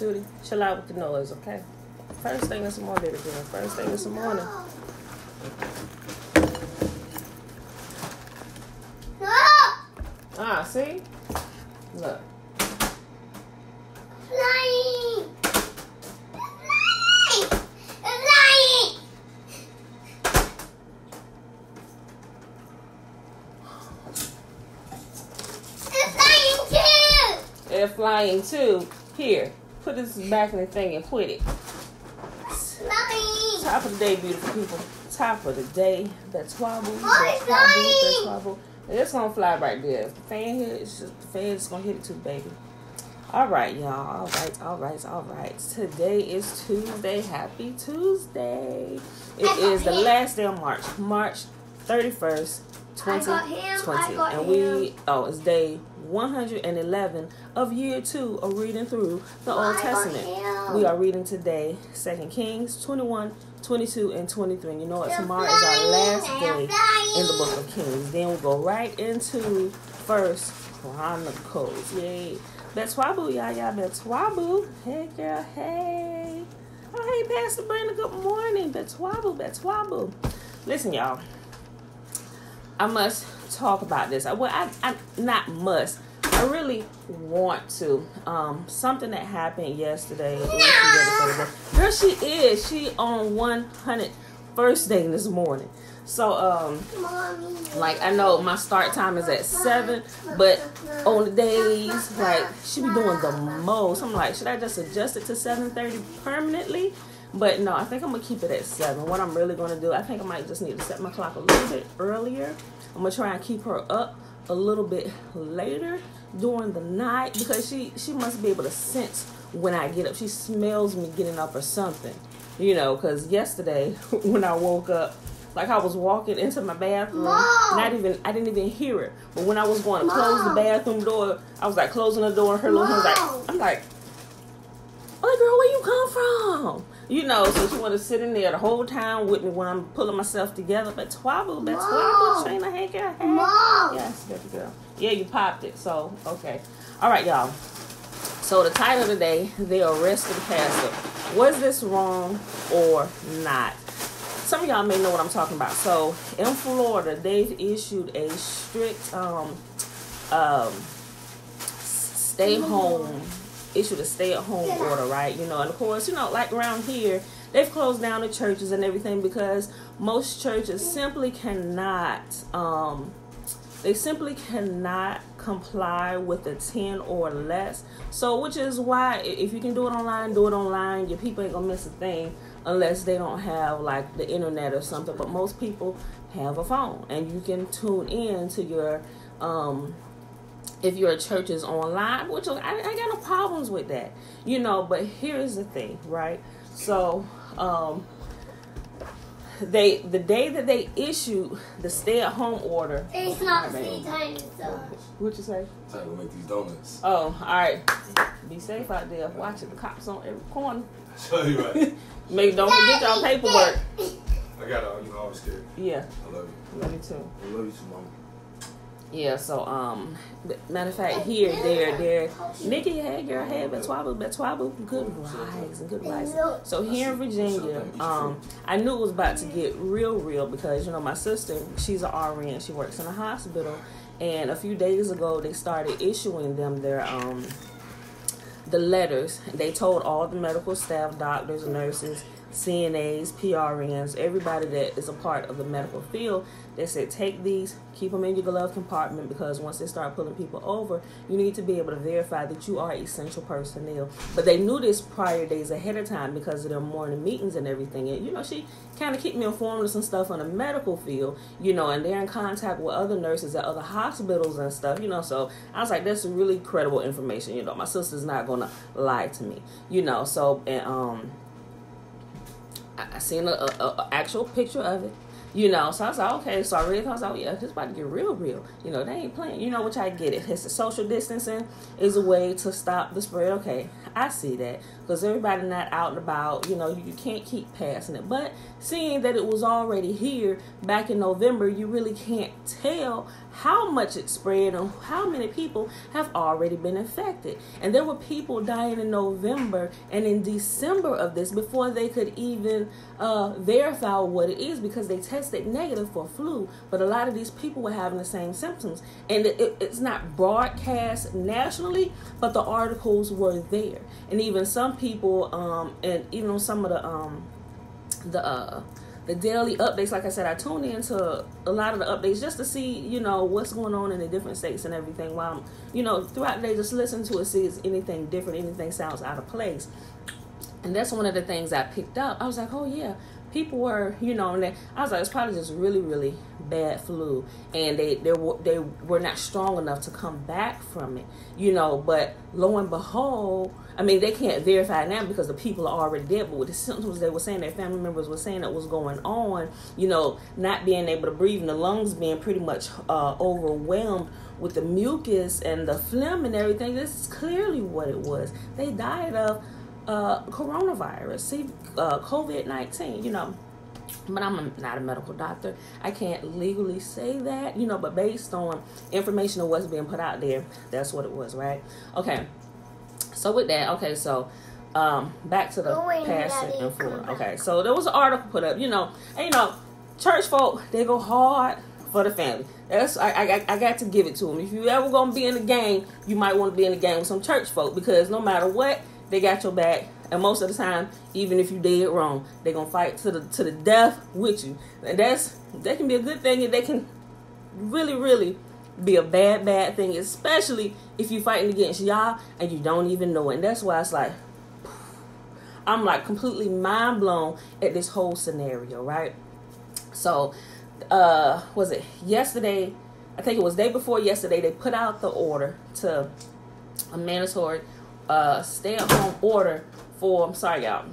Shooty, chill out with the noise, okay? First thing this morning, baby girl. First thing this morning. Ah, see? Look. Flying! It's flying! It's flying too! They're flying too. Here, put this back in the thing and put it. Flying! Top of the day, beautiful people. Top of the day. That's wobble. It's flying! wobble. It's gonna fly right there. If the fan hit, it's just the fan's gonna hit it too, baby. All right, y'all. All right. Today is Tuesday. Happy Tuesday. It is the last day of March 31st, 2020. And it's day 111 of year 2 of reading through the Old Testament. We are reading today 2 Kings 21, 22, and 23. And you know what? Tomorrow is our last day in the book of Kings. Then we'll go right into First Chronicles. Yay. Betwabu, y'all. Betwabu. Hey, girl. Hey. Oh, hey, Pastor Brenda. Good morning. Betwabu. Listen, y'all. I must talk about this. I not must. I really want to. Something that happened yesterday. Girl, she is. She on 100 first day this morning. So, like, I know my start time is at 7, but on the days, like, she be doing the most. I'm like, should I just adjust it to 7:30 permanently? But no, I think I'm going to keep it at 7. What I'm really going to do, I think I might just need to set my clock a little bit earlier. I'm going to try and keep her up a little bit later during the night, because she must be able to sense when I get up. She smells me getting up or something, you know, because yesterday when I woke up, like, I was walking into my bathroom, I didn't even hear it. But when I was going to close the bathroom door, I was like closing the door, and her little hand was like, I'm like, oh, girl, where you come from? You know, so she wanted to sit in there the whole time with me when I'm pulling myself together. But Betwabu, Trina, hey, girl, hey. Yes, baby girl. Yeah, you popped it, so, okay. All right, y'all. So the title today, they arrested the pastor. Was this wrong or not? Some of y'all may know what I'm talking about. So in Florida, they've issued a strict stay-at-home order, right? You know, and of course, you know, like around here, they've closed down the churches and everything because most churches simply cannot comply with the 10 or less. So, which is why if you can do it online, do it online. Your people ain't gonna miss a thing unless they don't have like the internet or something. But most people have a phone, and you can tune in to your if your church is online, which I got no problems with that, you know. But here's the thing, right? So the day that they issued the stay-at-home order, it's not free time. What'd you say? Time to make these donuts. Oh, all right. Be safe out there. Watch it. The cops on every corner. Show you right. Maybe don't forget y'all paperwork. I got I was scared. Yeah. I love you. Love you too. I love you too, Mama. Yeah, so matter of fact, here they're Nikki, hey girl, hey Betwabu, good rise. So here in Virginia, I knew it was about to get real because, you know, my sister, she's an RN, she works in a hospital, and a few days ago they started issuing them their the letters. They told all the medical staff, doctors, nurses, CNAs, PRNs, everybody that is a part of the medical field, they said take these, keep them in your glove compartment, because once they start pulling people over, you need to be able to verify that you are essential personnel. But they knew this prior days ahead of time because of their morning meetings and everything. And, you know, she kind of kept me informed of some stuff on the medical field, you know, and they're in contact with other nurses at other hospitals and stuff, you know. So I was like, that's really credible information, you know. My sister's not going to lie to me, you know. So, and I seen a actual picture of it. You know, so I was like, okay, so I really thought, oh yeah, this about to get real. You know, they ain't playing. You know, which I get it. It's the social distancing is a way to stop the spread. Okay, I see that because everybody not out and about. You know, you can't keep passing it. But seeing that it was already here back in November, you really can't tell how much it spread and how many people have already been infected. And there were people dying in November and in December of this before they could even verify what it is because they tested negative for flu. But a lot of these people were having the same symptoms. And it's not broadcast nationally, but the articles were there. And even some people, and even on some of the daily updates, like I said, I tune into a lot of the updates just to see, you know, what's going on in the different states and everything while I'm, you know, throughout the day, just listen to it, see if anything different, anything sounds out of place. And that's one of the things I picked up. I was like, oh yeah, people were, you know, and I was like, it's probably just really bad flu, and they were not strong enough to come back from it, you know. But lo and behold, I mean, they can't verify it now because the people are already dead. But with the symptoms they were saying, their family members were saying that was going on, you know, not being able to breathe and the lungs being pretty much overwhelmed with the mucus and the phlegm and everything. This is clearly what it was. They died of coronavirus, COVID-19, you know. But I'm not a medical doctor. I can't legally say that, you know, but based on information of what's being put out there, that's what it was, right? Okay. So with that, okay, so back to the pastor in Florida. Okay, so there was an article put up, you know, and you know, church folk, they go hard for the family. That's I got to give it to them. If you ever gonna be in the game, you might want to be in the game with some church folk because no matter what, they got your back. And most of the time, even if you did wrong, they're gonna fight to the death with you. And that can be a good thing, and they can really be a bad thing, especially if you're fighting against y'all and you don't even know it. And that's why it's like, I'm like completely mind blown at this whole scenario, right? So, was it yesterday? I think it was day before yesterday. They put out the order to a mandatory stay-at-home order for. I'm sorry, y'all.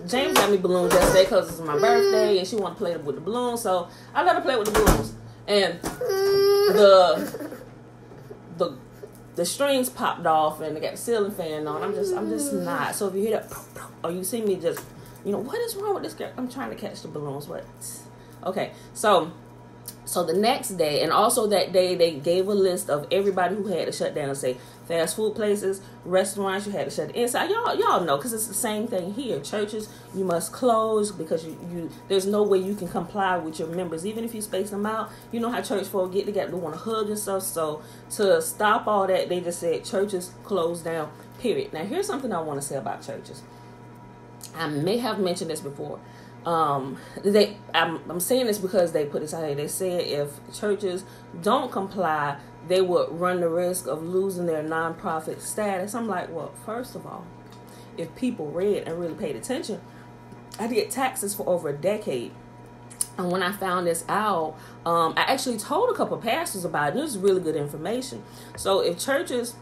James got me balloons yesterday because it's my birthday and she want to play with the balloons, so I let her play with the balloons. And the strings popped off and they got the ceiling fan on. I'm just not. So if you hear that or you see me just, you know, what is wrong with this girl? I'm trying to catch the balloons. What? Okay, so the next day, and also that day, they gave a list of everybody who had to shut down. Say fast food places, restaurants, you had to shut inside. Y'all know, because it's the same thing here. Churches, you must close because you there's no way you can comply with your members, even if you space them out. You know how church folk get together, they want to hug and stuff. So to stop all that, they just said churches close down. Period. Now here's something I want to say about churches. I may have mentioned this before. I'm saying this because they put this out here. They said if churches don't comply, they would run the risk of losing their nonprofit status. I'm like, well, first of all, if people read and really paid attention, I did taxes for over a decade. And when I found this out, I actually told a couple of pastors about it. This is really good information. So if churches,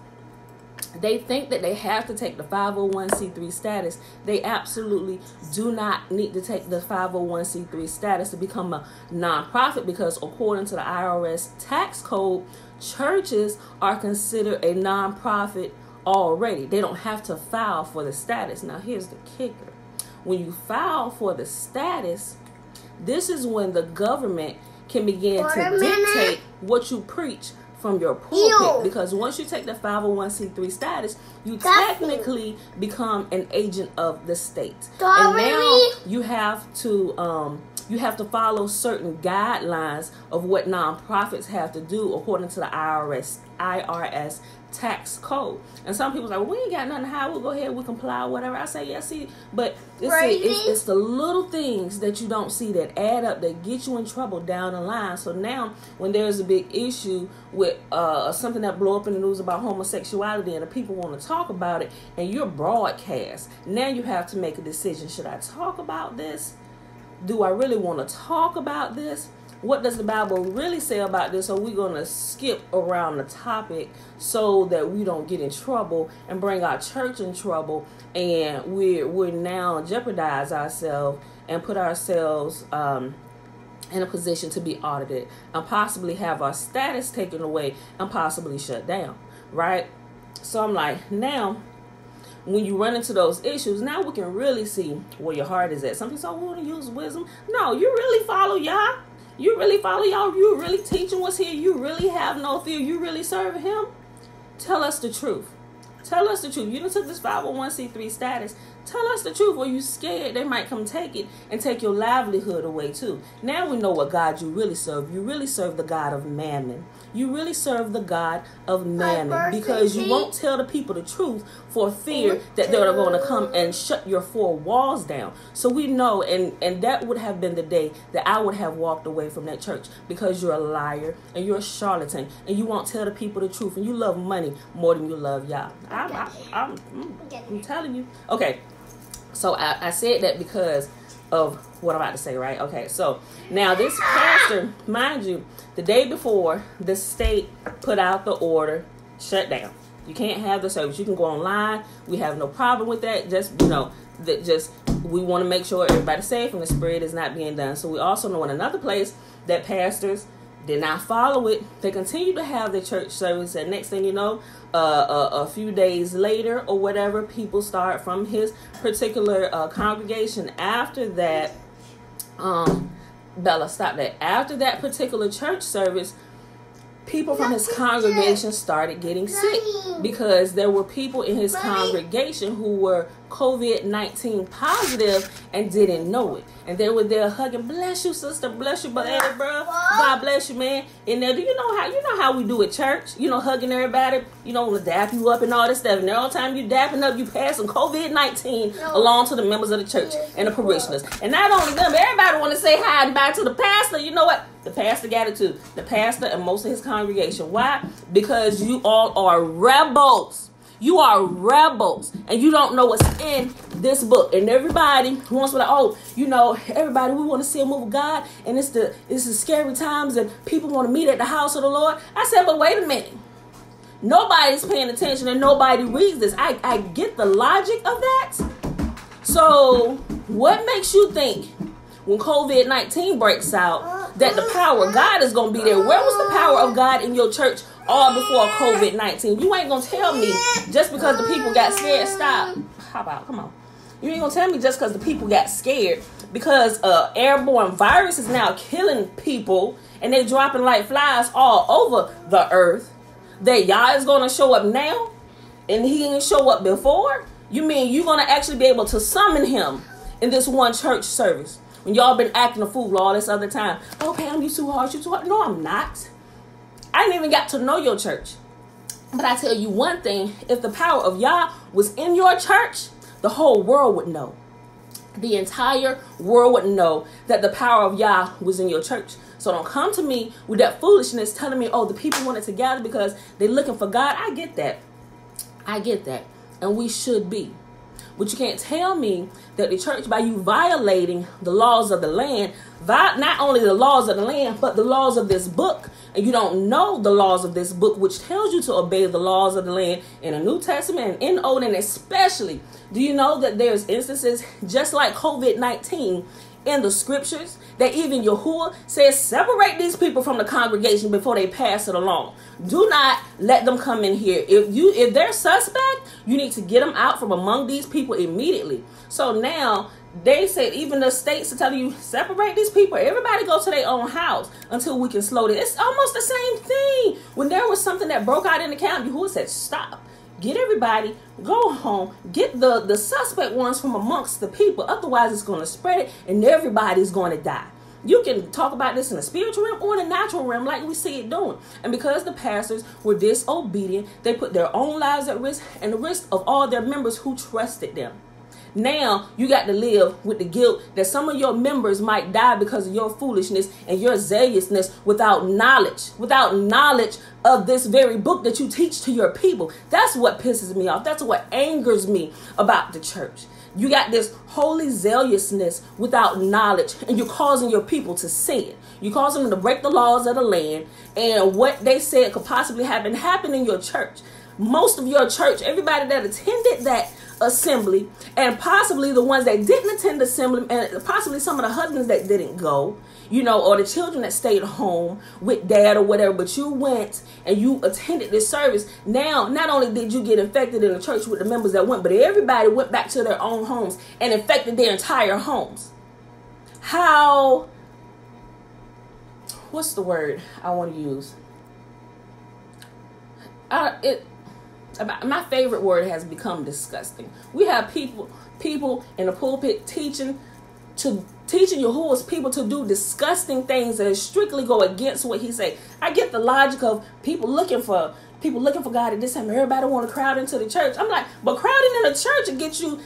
they think that they have to take the 501c3 status, they absolutely do not need to take the 501c3 status to become a nonprofit, because according to the IRS tax code, churches are considered a nonprofit already. They don't have to file for the status. Now here's the kicker. When you file for the status, this is when the government can begin to dictate what you preach from your pulpit, because once you take the 501c3 status, you technically become an agent of the state. And now you have to follow certain guidelines of what nonprofits have to do according to the IRS tax code. And some people's like, well, we ain't got nothing to hide, we'll go ahead, we'll comply, whatever. I say, yeah, see, but it's the little things that you don't see that add up, that get you in trouble down the line. So now when there's a big issue with something that blow up in the news about homosexuality and the people want to talk about it and you're broadcast, now you have to make a decision. Should I talk about this? Do I really want to talk about this? What does the Bible really say about this? Or are we going to skip around the topic so that we don't get in trouble and bring our church in trouble, and we're now jeopardize ourselves and put ourselves in a position to be audited and possibly have our status taken away and possibly shut down, right? So I'm like, now, when you run into those issues, now we can really see where your heart is at. Some people say, we want to use wisdom. No, you really follow y'all. You really follow y'all. You really teaching what's here. You really have no fear. You really serve him. Tell us the truth. Tell us the truth. You done took this 501c3 status. Tell us the truth, or you scared they might come take it and take your livelihood away too. Now we know what God you really serve. You really serve the God of mammon. You really serve the God of mammon, because you won't tell the people the truth for fear that they're going to come and shut your four walls down. So we know, and that would have been the day that I would have walked away from that church, because you're a liar and you're a charlatan and you won't tell the people the truth, and you love money more than you love y'all. I'm telling you. Okay. So I said that because of what I'm about to say, right? Okay, so now this pastor, mind you, the day before, the state put out the order, shut down. You can't have the service. You can go online. We have no problem with that. Just, we want to make sure everybody's safe and the spread is not being done. So we also know in another place that pastors did not follow it. They continue to have the church service, and next thing you know, a few days later or whatever, people start from his particular congregation. After that, Bella, stop that. After that particular church service, people from his congregation started getting sick, because there were people in his congregation who were COVID-19 positive and didn't know it. And they were there hugging, bless you, sister, bless you, but hey, bro, God bless you, man. And then, do you know how we do at church? Hugging everybody, we'll dap you up and all this stuff. And all the time you dapping up, you passing COVID-19 along to the members of the church and the parishioners. And not only them, everybody want to say hi and bye to the pastor. You know what? The pastor got it too. The pastor and most of his congregation. Why? Because you all are rebels. You are rebels, and you don't know what's in this book. And everybody wants to be like, everybody, we want to see a move of God, and it's the scary times, and people want to meet at the house of the Lord. I said, but wait a minute. Nobody's paying attention, and nobody reads this. I get the logic of that. So what makes you think when COVID-19 breaks out that the power of God is going to be there? Where was the power of God in your church all before COVID-19? You ain't going to tell me just because the people got scared. Stop. How about, come on. You ain't going to tell me just because the people got scared, because airborne virus is now killing people and they dropping like flies all over the earth, that y'all is going to show up now and he didn't show up before? You mean you're going to actually be able to summon him in this one church service when y'all been acting a fool all this other time? Okay, I'm you too hard, you too hard. No, I'm not. I didn't even got to know your church. But I tell you one thing, if the power of Yah was in your church, the whole world would know. The entire world would know that the power of Yah was in your church. So don't come to me with that foolishness telling me, the people want it to gather because they're looking for God. I get that. And we should be. But you can't tell me that the church, by you violating the laws of the land, not only the laws of the land, but the laws of this book, and you don't know the laws of this book, which tells you to obey the laws of the land in the New Testament and in the Old, and especially, do you know that there's instances just like COVID-19 in the scriptures that even Yahuwah says, separate these people from the congregation before they pass it along. Do not let them come in here. If they're suspect, you need to get them out from among these people immediately. So now they said, even the states are telling you, separate these people. Everybody go to their own house until we can slow this. It's almost the same thing. When there was something that broke out in the camp, Yahuwah said, stop. Get everybody, go home, get the suspect ones from amongst the people. Otherwise, it's going to spread it and everybody's going to die. You can talk about this in the spiritual realm or in the natural realm like we see it doing. And because the pastors were disobedient, they put their own lives at risk and the risk of all their members who trusted them. Now you got to live with the guilt that some of your members might die because of your foolishness and your zealousness without knowledge of this very book that you teach to your people. That's what pisses me off. That's what angers me about the church. You got this holy zealousness without knowledge, and you're causing your people to sin. You're causing them to break the laws of the land, and what they said could possibly happen in your church. Most of your church, everybody that attended that assembly, and possibly the ones that didn't attend the assembly, and possibly some of the husbands that didn't go, or the children that stayed home with dad or whatever, but you went and you attended this service. Now, not only did you get infected in the church with the members that went, but everybody went back to their own homes and infected their entire homes. What's the word I want to use? My favorite word has become disgusting. We have people in the pulpit teaching Yahuwah's people to do disgusting things that strictly go against what he say. I get the logic of people looking for God at this time. Everybody want to crowd into the church. I'm like, but crowding in the church will get you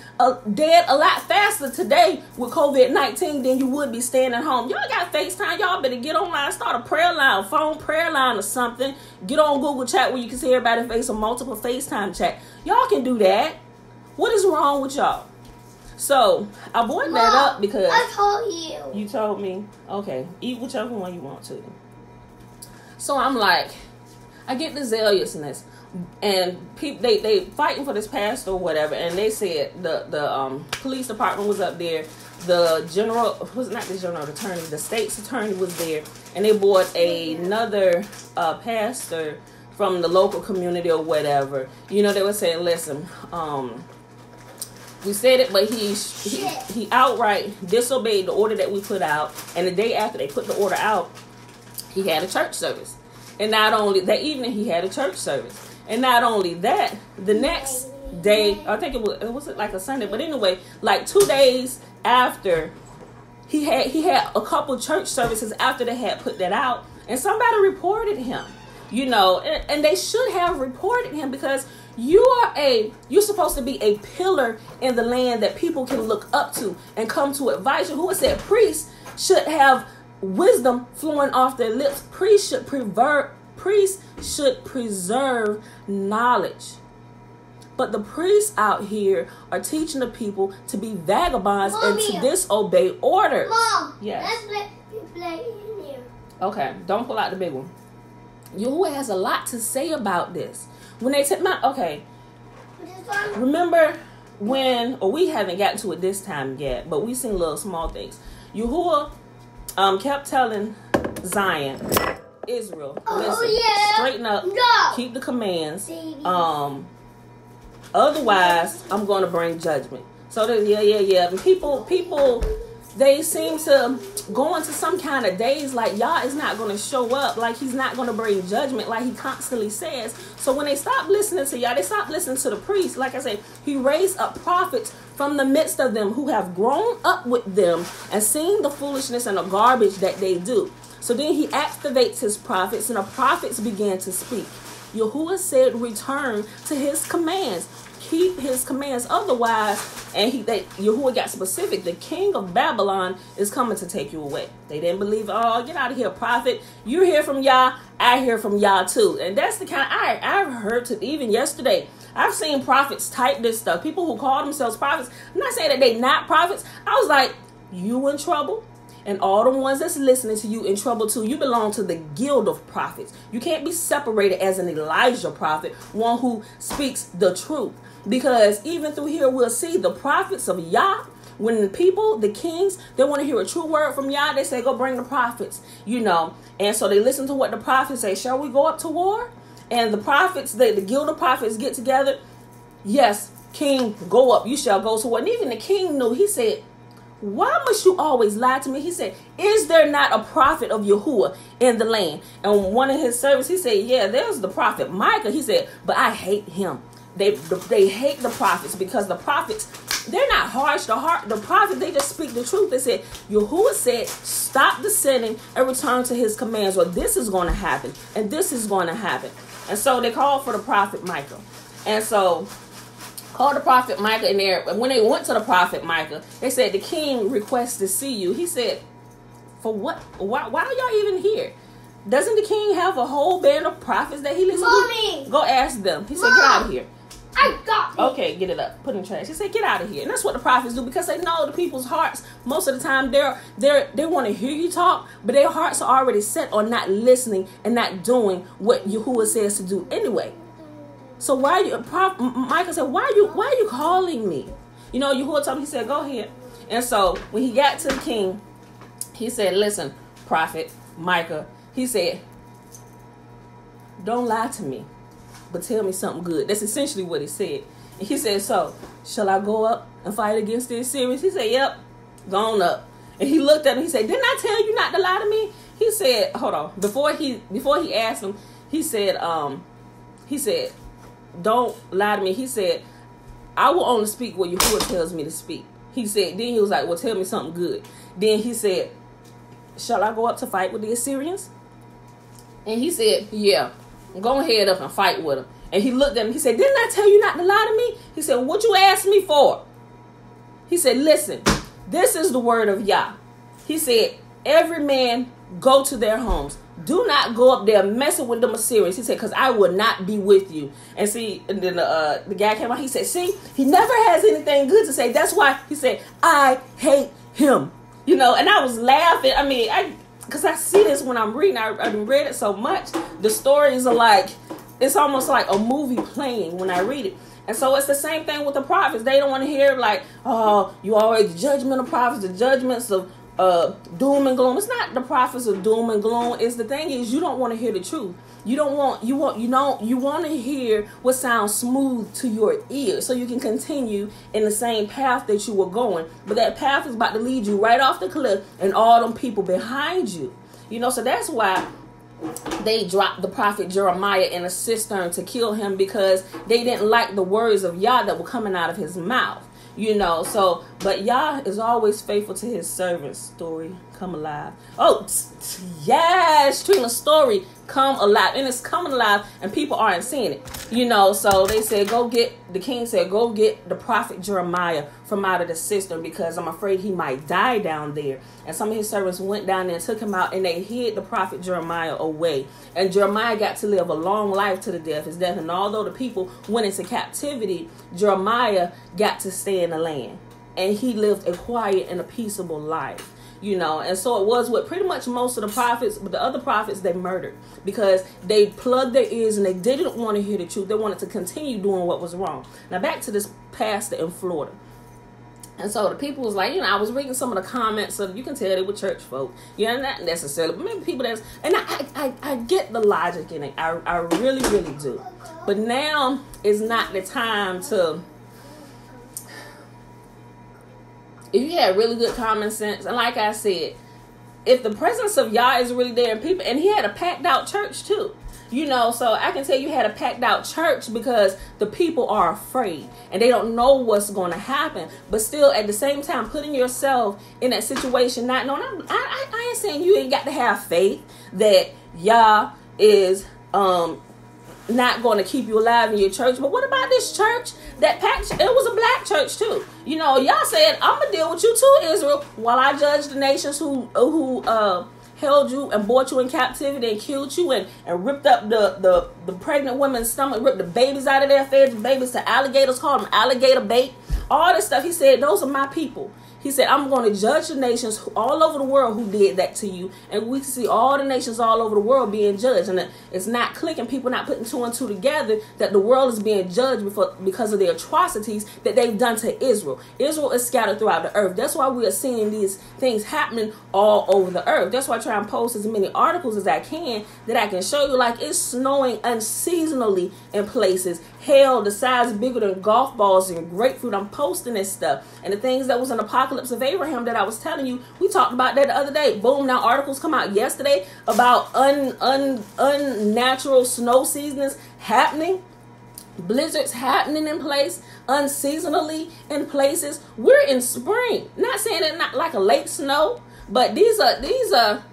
dead a lot faster today with COVID-19 than you would be staying at home. Y'all got FaceTime. Y'all better get online, start a prayer line, phone prayer line or something. Get on Google Chat where you can see everybody's face on multiple FaceTime chat. Y'all can do that. What is wrong with y'all? So I brought that up because I told you. You told me? Okay. Eat whichever one you want to. So I'm like, I get the zealousness, and people they fighting for this pastor or whatever, and they said the police department was up there, the the state's attorney was there, and they brought another pastor from the local community or whatever. They were saying, listen, we said it, but he outright disobeyed the order that we put out, and the day after they put the order out, he had a church service. And not only that evening, he had a church service. And not only that, the next day, I think it was like a Sunday, but anyway, like 2 days after, he had a couple church services after they had put that out, and somebody reported him, and they should have reported him, because you're supposed to be a pillar in the land that people can look up to and come to advise you. Who said priests should have wisdom flowing off their lips? Priests should preserve knowledge. But the priests out here are teaching the people to be vagabonds and to disobey order. Mom, yes. Let's play in here. Okay, don't pull out the big one. Yahuwah has a lot to say about this. When they said, remember when, or we haven't gotten to it this time yet, but we've seen little small things. Yahuwah kept telling Zion, Israel, listen, straighten up, keep the commands. Otherwise, I'm going to bring judgment. So and people, they seem to go into some kind of daze like Yah is not going to show up, like he's not going to bring judgment, like he constantly says. So when they stop listening to Yah, they stop listening to the priests. Like I said, he raised up prophets from the midst of them who have grown up with them and seen the foolishness and the garbage that they do. So then he activates his prophets, and the prophets began to speak. Yahuwah said, return to his commands. Keep his commands. Otherwise, Yahuwah got specific. The king of Babylon is coming to take you away. They didn't believe, oh, get out of here, prophet. You hear from Yah, I hear from Yah too. And that's the kind I've heard even yesterday. I've seen prophets type this stuff. People who call themselves prophets. I'm not saying that they not prophets. I was like, you in trouble? And all the ones that's listening to you in trouble too. You belong to the guild of prophets. You can't be separated as an Elijah prophet, one who speaks the truth. Because even through here, we'll see the prophets of Yah. When the people, the kings, they want to hear a true word from Yah, they say, go bring the prophets, And so they listen to what the prophets say. Shall we go up to war? And the prophets, the guild of prophets get together. Yes, king, go up. You shall go to war. And even the king knew. He said, why must you always lie to me? He said, is there not a prophet of Yahuwah in the land? And one of his servants, he said, yeah, there's the prophet Micah. He said, but I hate him. They hate the prophets because the prophets, they're not harsh. The prophets, they just speak the truth. They said, Yahuwah said, stop the sinning and return to his commands, or this is going to happen, and this is going to happen. And so they called for the prophet Micah. And so called the prophet Micah in there. And when they went to the prophet Micah, they said, the king requests to see you. He said, for what? Why are y'all even here? Doesn't the king have a whole band of prophets that he listens to? Go ask them. He said, get out of here. I got it. Okay, get it up. Put it in trash. He said, get out of here. And that's what the prophets do, because they know the people's hearts, most of the time, they want to hear you talk, but their hearts are already set on not listening and not doing what Yahuwah says to do anyway. So why you, Michael said, why are you calling me? You know, Yahuwah told him, he said, go ahead. And so when he got to the king, he said, listen, prophet Micah, he said, don't lie to me, but tell me something good. That's essentially what he said. And he said, so shall I go up and fight against the Assyrians? He said, yep, go on up. And he looked at him, he said, didn't I tell you not to lie to me? He said, hold on. Before he asked him, he said, don't lie to me. He said, I will only speak what Yahuwah tells me to speak. He said, then he was like, well, tell me something good. Then he said, shall I go up to fight with the Assyrians? And he said, yeah, go ahead up and fight with them. And he looked at him, he said, didn't I tell you not to lie to me? He said, what you asked me for? He said, listen, this is the word of Yah. He said, every man go to their homes. Do not go up there messing with them Assyrians. He said, because I will not be with you. And see, and then the guy came out. He said, see, he never has anything good to say. That's why he said, I hate him. You know, and I was laughing. I mean, because I see this when I'm reading. I've read it so much. The stories are like, it's almost like a movie playing when I read it. And so it's the same thing with the prophets. They don't want to hear like, oh, you always the judgment of prophets, the judgments of doom and gloom. It's not the prophets of doom and gloom. It's the thing is you don't want to hear the truth. You want to hear what sounds smooth to your ear so you can continue in the same path that you were going. But that path is about to lead you right off the cliff and all them people behind you. You know, so that's why they dropped the prophet Jeremiah in a cistern to kill him, because they didn't like the words of Yah that were coming out of his mouth. You know, so, but Yah is always faithful to his servants. Story, come alive. Oh, yes, Trina, story, come alive. And it's coming alive, and people aren't seeing it. You know, so they said, the king said, go get the prophet Jeremiah from out of the cistern, because I'm afraid he might die down there. And some of his servants went down there and took him out, and they hid the prophet Jeremiah away. And Jeremiah got to live a long life to the death. His death. And although the people went into captivity, Jeremiah got to stay in the land. And he lived a quiet and a peaceable life. You know, and so it was with pretty much most of the prophets, but the other prophets they murdered because they plugged their ears and they didn't want to hear the truth. They wanted to continue doing what was wrong. Now back to this pastor in Florida. And so the people was like, you know, I was reading some of the comments, so you can tell they were church folk. You know, not necessarily, but maybe people that's, and I get the logic in it. I really, really do. But now is not the time to, if you had really good common sense, and like I said, if the presence of Yah is really there, and people, and he had a packed out church too. You know, so I can tell you had a packed out church because the people are afraid and they don't know what's going to happen. But still, at the same time, putting yourself in that situation, not knowing, I ain't saying you ain't got to have faith that Yah is not going to keep you alive in your church. But what about this church that packed? It was a black church too. You know, Yah said, I'm gonna deal with you too, Israel, while I judge the nations who held you and brought you in captivity and killed you and ripped up the pregnant women's stomach, ripped the babies out of there, fed the babies to alligators, called them alligator bait, all this stuff. He said, those are my people. He said, I'm going to judge the nations all over the world who did that to you. And we see all the nations all over the world being judged. And it's not clicking, people not putting two and two together, that the world is being judged because of the atrocities that they've done to Israel. Israel is scattered throughout the earth. That's why we are seeing these things happening all over the earth. That's why I try and post as many articles as I can that I can show you, like it's snowing unseasonably in places. Hail the size bigger than golf balls and grapefruit. I'm posting this stuff. And the things that was in Apocalypse of Abraham that I was telling you, we talked about that the other day. Boom, now articles come out yesterday about unnatural snow seasons happening. Blizzards happening in place, unseasonally in places. We're in spring. Not saying it's not like a late snow, but these are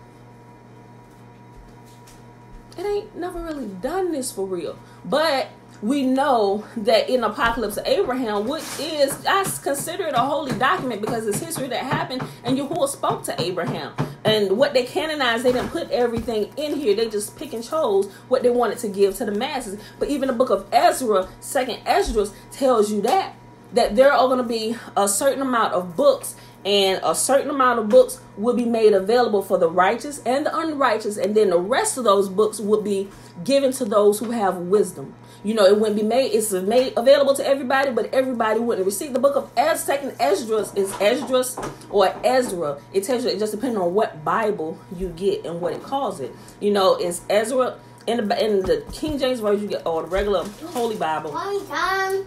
it ain't never really done this for real. But we know that in Apocalypse of Abraham, which is, I consider it a holy document because it's history that happened, and Yahuwah spoke to Abraham. And what they canonized, they didn't put everything in here. They just pick and chose what they wanted to give to the masses. But even the book of Ezra, 2nd Esdras, tells you that there are going to be a certain amount of books and a certain amount of books will be made available for the righteous and the unrighteous, and then the rest of those books would be given to those who have wisdom. You know, it wouldn't be made, it's made available to everybody, but everybody wouldn't receive. The book of Second Esdras is Esdras or Ezra. It tells you, it just depends on what Bible you get and what it calls it. You know, it's Ezra. In the King James Version, you get, or the regular Holy Bible,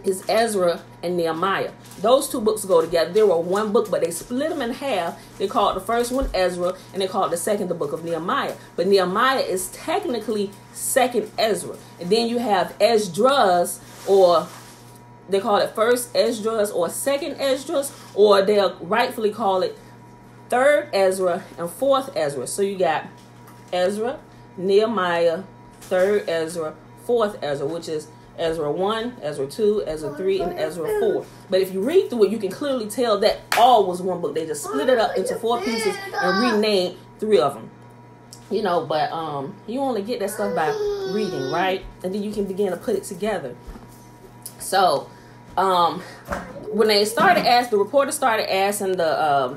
is Ezra and Nehemiah. Those two books go together. They were one book, but they split them in half. They called the first one Ezra, and they called the second the book of Nehemiah. But Nehemiah is technically second Ezra. And then you have Esdras, or they call it first Esdras or second Esdras, or they'll rightfully call it third Ezra and fourth Ezra. So you got Ezra, Nehemiah, third Ezra, fourth Ezra, which is Ezra 1, Ezra 2, Ezra 3, and Ezra 4. But if you read through it, you can clearly tell that all was one book. They just split it up into 4 pieces and renamed 3 of them. You know, but you only get that stuff by reading, right? And then you can begin to put it together. So, when they started asking, the reporter started asking the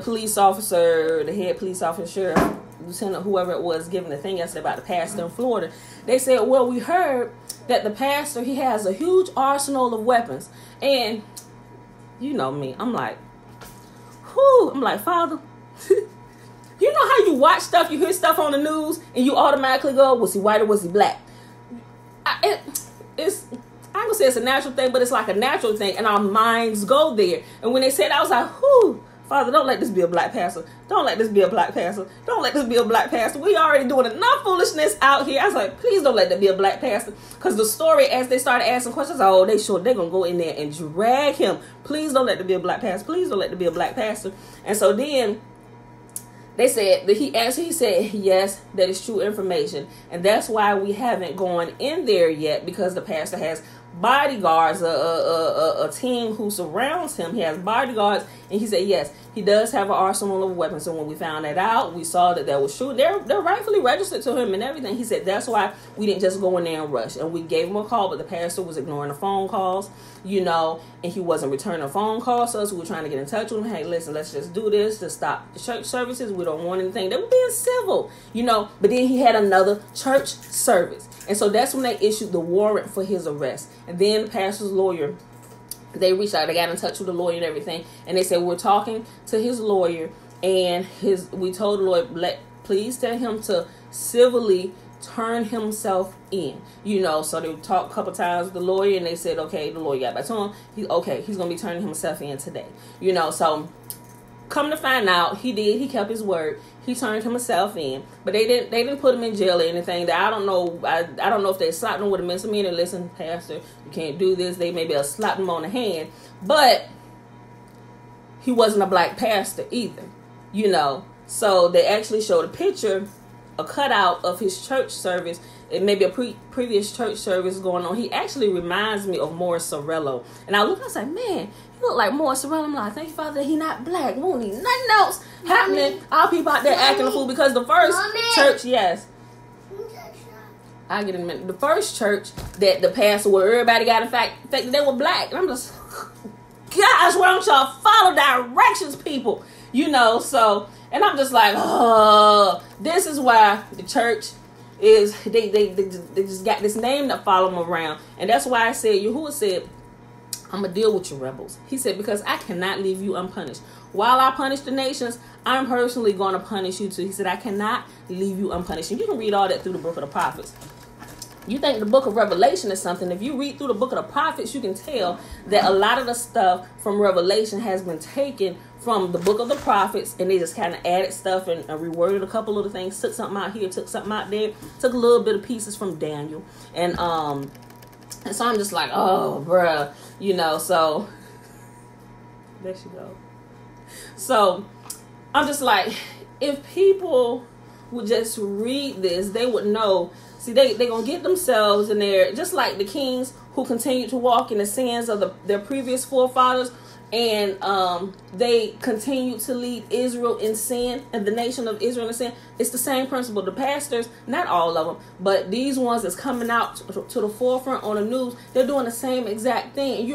police officer, the head police officer, sheriff, lieutenant, whoever it was, giving the thing yesterday about the pastor in Florida. They said, well, we heard that the pastor, he has a huge arsenal of weapons. And you know me, I'm like, whoo, I'm like, Father, you know how you watch stuff, you hear stuff on the news, and you automatically go, was he white or was he black? I ain't gonna say it's a natural thing, but it's like a natural thing, and our minds go there. And when they said, I was like, whoo, Father, don't let this be a black pastor. Don't let this be a black pastor. Don't let this be a black pastor. We already doing enough foolishness out here. I was like, please don't let that be a black pastor. Because the story, as they started asking questions, oh, they're going to go in there and drag him. Please don't let there be a black pastor. Please don't let there be a black pastor. And so then they said, that he answered, he said, yes, that is true information. And that's why we haven't gone in there yet, because the pastor has bodyguards, a team who surrounds him. He has bodyguards, and he said yes, he does have an arsenal of weapons. And when we found that out, we saw that was true. They're rightfully registered to him and everything. He said that's why we didn't just go in there and rush. And we gave him a call, but the pastor was ignoring the phone calls, you know, and he wasn't returning phone calls to us. We were trying to get in touch with him. Hey, listen, let's just do this to stop the church services. We don't want anything. They were being civil, you know. But then he had another church service. And so that's when they issued the warrant for his arrest. And then the pastor's lawyer, they reached out, they got in touch with the lawyer and everything. And they said, we're talking to his lawyer, and we told the lawyer, please tell him to civilly turn himself in. You know, so they talked a couple times with the lawyer, and they said, okay, the lawyer got back to him. He's going to be turning himself in today. You know, so come to find out, he did. He kept his word. He turned himself in, but they didn't put him in jail or anything. I don't know. I don't know if they slapped him with a misdemeanor. Listen, pastor, you can't do this. They maybe slapped him on the hand, but he wasn't a black pastor either, you know. So they actually showed a picture, a cutout of his church service. It may be a previous church service going on. He actually reminds me of Morris Cerullo. And I look, I was like, man, he look like Morris Cerullo. I'm like, thank you, Father, that he not black. We don't need nothing else happening. All people out there acting a fool, because the first church, yes. I get in a minute. The first church that the pastor, where everybody got infected, they were black. And I'm just, gosh, why don't y'all follow directions, people? You know, so, and I'm just like, oh, this is why the church is, they just got this name that follow them around. And that's why I said, Yahuwah said, I'm going to deal with you rebels. He said, because I cannot leave you unpunished. While I punish the nations, I'm personally going to punish you too. He said, I cannot leave you unpunished. And you can read all that through the book of the prophets. You think the book of Revelation is something. If you read through the book of the prophets, you can tell that a lot of the stuff from Revelation has been taken from the book of the prophets, and they just kind of added stuff and reworded a couple of the things, took something out here, took something out there, took a little bit of pieces from Daniel. And so I'm just like, oh, bruh, you know, so there she go. So I'm just like, if people would just read this, they would know. See, they going to get themselves in there, just like the kings who continue to walk in the sins of their previous forefathers. and they continue to lead Israel in sin, and the nation of Israel in sin. It's the same principle. The pastors, not all of them, but these ones that's coming out to the forefront on the news, they're doing the same exact thing. And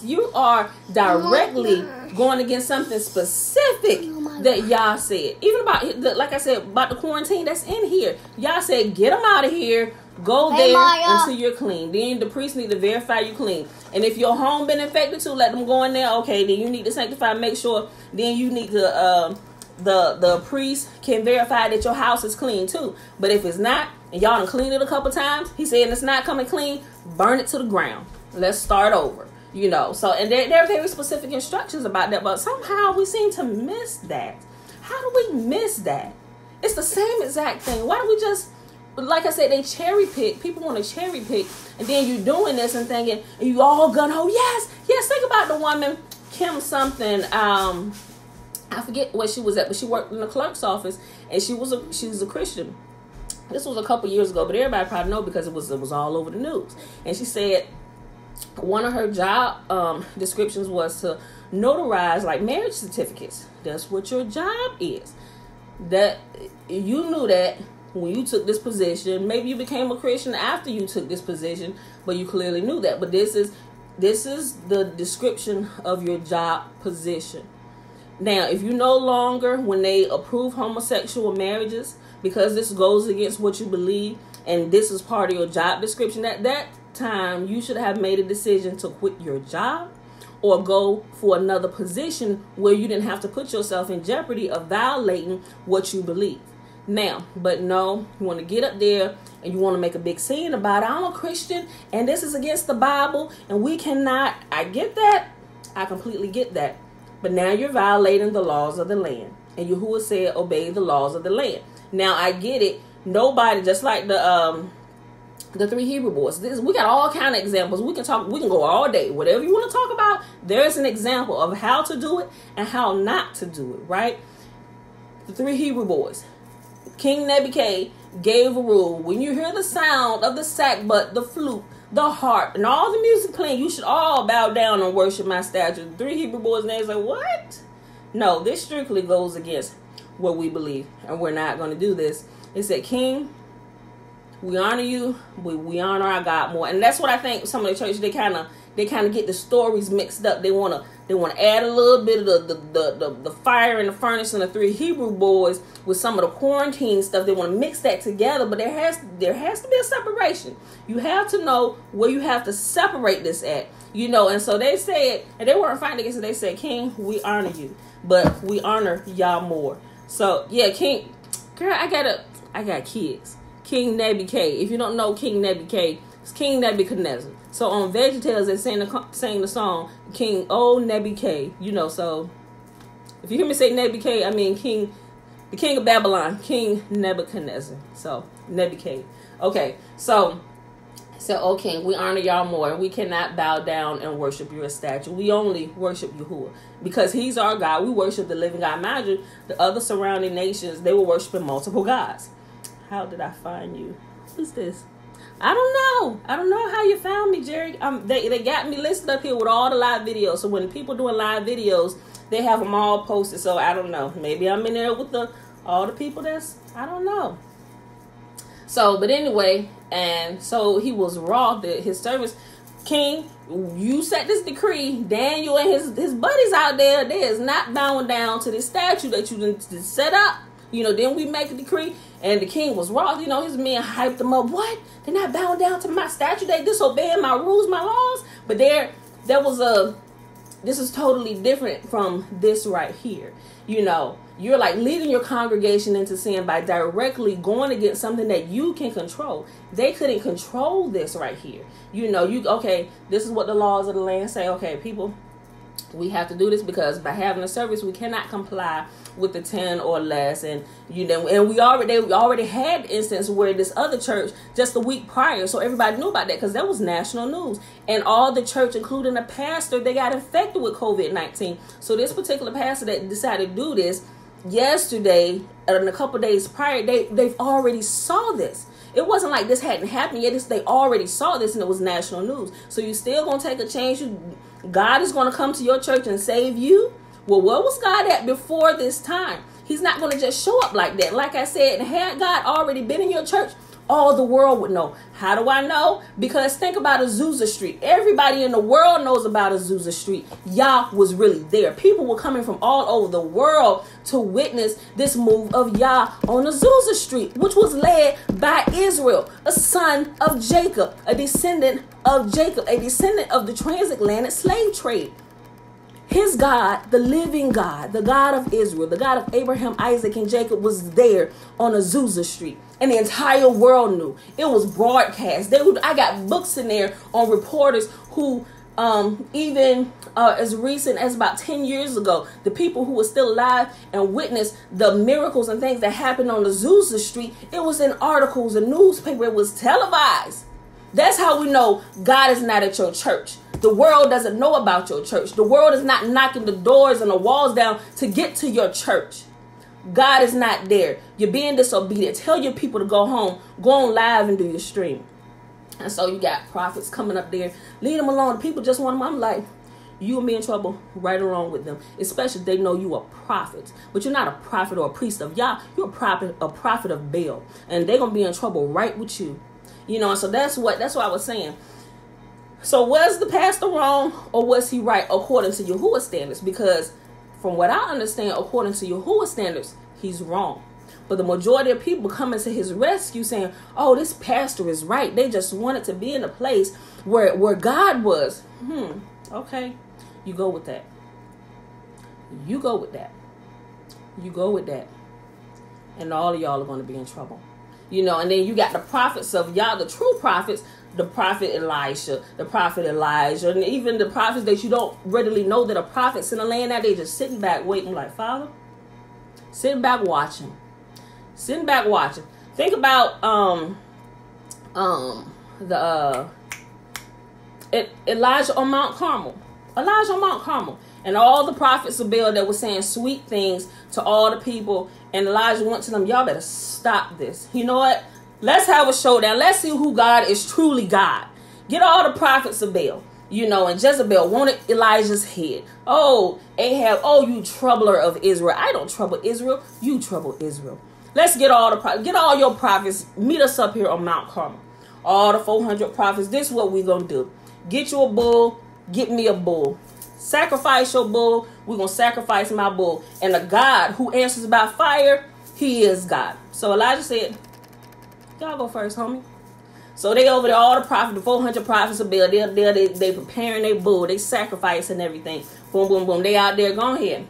you are directly going against something specific that Yah said. Even about, like I said, about the quarantine that's in here. Yah said, get them out of here. Go there until you're clean. Then the priest need to verify you clean. And if your home been infected too, let them go in there. Okay, then you need to sanctify. Make sure. Then you need to the priest can verify that your house is clean too. But if it's not, and y'all done cleaned it a couple times, he said it's not coming clean, burn it to the ground. Let's start over. You know. So and there are very specific instructions about that. But somehow we seem to miss that. How do we miss that? It's the same exact thing. Why don't we just, like I said, they cherry pick. People want to cherry pick. And then you doing this and thinking, and you all gung-ho, yes. Think about the woman, Kim something. I forget where she was at, but she worked in the clerk's office. And she was a Christian. This was a couple years ago, but everybody probably know because it was all over the news. And she said one of her job descriptions was to notarize like marriage certificates. That's what your job is. That you knew that when you took this position. Maybe you became a Christian after you took this position, but you clearly knew that. But this is the description of your job position. Now, if you no longer, when they approve homosexual marriages, because this goes against what you believe, and this is part of your job description, at that time, you should have made a decision to quit your job or go for another position where you didn't have to put yourself in jeopardy of violating what you believe. Now, but no, you want to get up there and you want to make a big scene about it. I'm a Christian and this is against the Bible and we cannot. I get that. I completely get that. But now you're violating the laws of the land. And Yahuwah said, obey the laws of the land. Now, I get it. Nobody, just like the three Hebrew boys. We got all kind of examples. We can go all day. Whatever you want to talk about, there's an example of how to do it and how not to do it, right? The three Hebrew boys. King Nebuchadnezzar gave a rule. When you hear the sound of the sackbut, the flute, the harp, and all the music playing, you should all bow down and worship my statue. The three Hebrew boys' names like, what? No, this strictly goes against what we believe, and we're not going to do this. It said, King, we honor you, we honor our God more. And that's what I think some of the churches, they kind of get the stories mixed up. They want to add a little bit of the fire in the furnace and the three Hebrew boys with some of the quarantine stuff. They want to mix that together, but there has to be a separation. You have to know where you have to separate this at, you know. And so they said, and they weren't fighting against it. They said, King, we honor you, but we honor y'all more. So yeah, King, girl, I got kids. King Nebuchadnezzar. If you don't know King Nebuchadnezzar, it's King Nebuchadnezzar. So on VeggieTales, they sang the song King Nebuchadnezzar. You know, so if you hear me say Nebuchadnezzar, I mean the king of Babylon, King Nebuchadnezzar. So Nebuchadnezzar. Okay, so oh King, we honor y'all more, and we cannot bow down and worship your statue. We only worship Yahuwah because He's our God. We worship the living God. Imagine the other surrounding nations; they were worshiping multiple gods. How did I find you? Who's this? I don't know how you found me, Jerry. They got me listed up here with all the live videos. So when people doing live videos, they have them all posted. So I don't know. Maybe I'm in there with all the people I don't know. So, but anyway, and so he was wroth that his servants, King, you set this decree. Daniel and his buddies out there, they is not bowing down to this statue that you set up. You know, then we make a decree. And the king was wroth. You know, his men hyped them up. What? They're not bowing down to my statue. They disobeying my rules, my laws. But this is totally different from this right here. You know, you're like leading your congregation into sin by directly going against something that you can control. They couldn't control this right here. You know, okay, this is what the laws of the land say. Okay, people, we have to do this because by having a service, we cannot comply with the 10 or less. And you know, and we already had instance where this other church just a week prior, so everybody knew about that because that was national news, and all the church, including the pastor, they got infected with COVID-19. So this particular pastor that decided to do this yesterday and a couple days prior, they've already saw this. It wasn't like this hadn't happened yet. They already saw this and it was national news. So you still going to take a chance? God is going to come to your church and save you? Well, where was God at before this time? He's not going to just show up like that. Like I said, had God already been in your church, all the world would know. How do I know? Because think about Azusa Street. Everybody in the world knows about Azusa Street. Yah was really there. People were coming from all over the world to witness this move of Yah on Azusa Street, which was led by Israel, a son of Jacob, a descendant of Jacob, a descendant of the transatlantic slave trade. His God, the living God, the God of Israel, the God of Abraham, Isaac, and Jacob was there on Azusa Street. And the entire world knew. It was broadcast. I got books in there on reporters who, even as recent as about 10 years ago, the people who were still alive and witnessed the miracles and things that happened on Azusa Street, it was in articles and newspaper. It was televised. That's how we know God is not at your church. The world doesn't know about your church. The world is not knocking the doors and the walls down to get to your church. God is not there. You're being disobedient. Tell your people to go home. Go on live and do your stream. And so you got prophets coming up there. Leave them alone. The people just want them. I'm like, you will be in trouble right along with them. Especially if they know you are prophets. But you're not a prophet or a priest of Yah. You're a prophet of Baal. And they're going to be in trouble right with you. You know, and so that's what I was saying. So was the pastor wrong or was he right according to Yahuwah's standards? Because from what I understand, according to Yahuwah's standards, he's wrong. But the majority of people coming to his rescue saying, oh, this pastor is right. They just wanted to be in a place where God was. Okay. You go with that. You go with that. You go with that. And all of y'all are going to be in trouble. You know, and then you got the prophets of Yah, the true prophets, the prophet Elisha, the prophet Elijah, and even the prophets that you don't readily know that are prophets in the land now, they just sitting back waiting like, Father, sitting back watching. Sitting back watching. Think about Elijah on Mount Carmel. Elijah on Mount Carmel. And all the prophets of Baal that were saying sweet things to all the people. And Elijah went to them, y'all better stop this. You know what? Let's have a showdown. Let's see who God is truly God. Get all the prophets of Baal. You know, and Jezebel wanted Elijah's head. Oh, Ahab, oh, you troubler of Israel. I don't trouble Israel. You trouble Israel. Let's get all your prophets. Meet us up here on Mount Carmel. All the 400 prophets. This is what we're going to do. Get you a bull. Get me a bull. Sacrifice your bull. We're going to sacrifice my bull. And the God who answers by fire, he is God. So Elijah said, y'all go first, homie. So they over there, all the prophets, the 400 prophets of Baal, they preparing their bull, they sacrifice and everything. Boom, boom, boom. They out there, go ahead.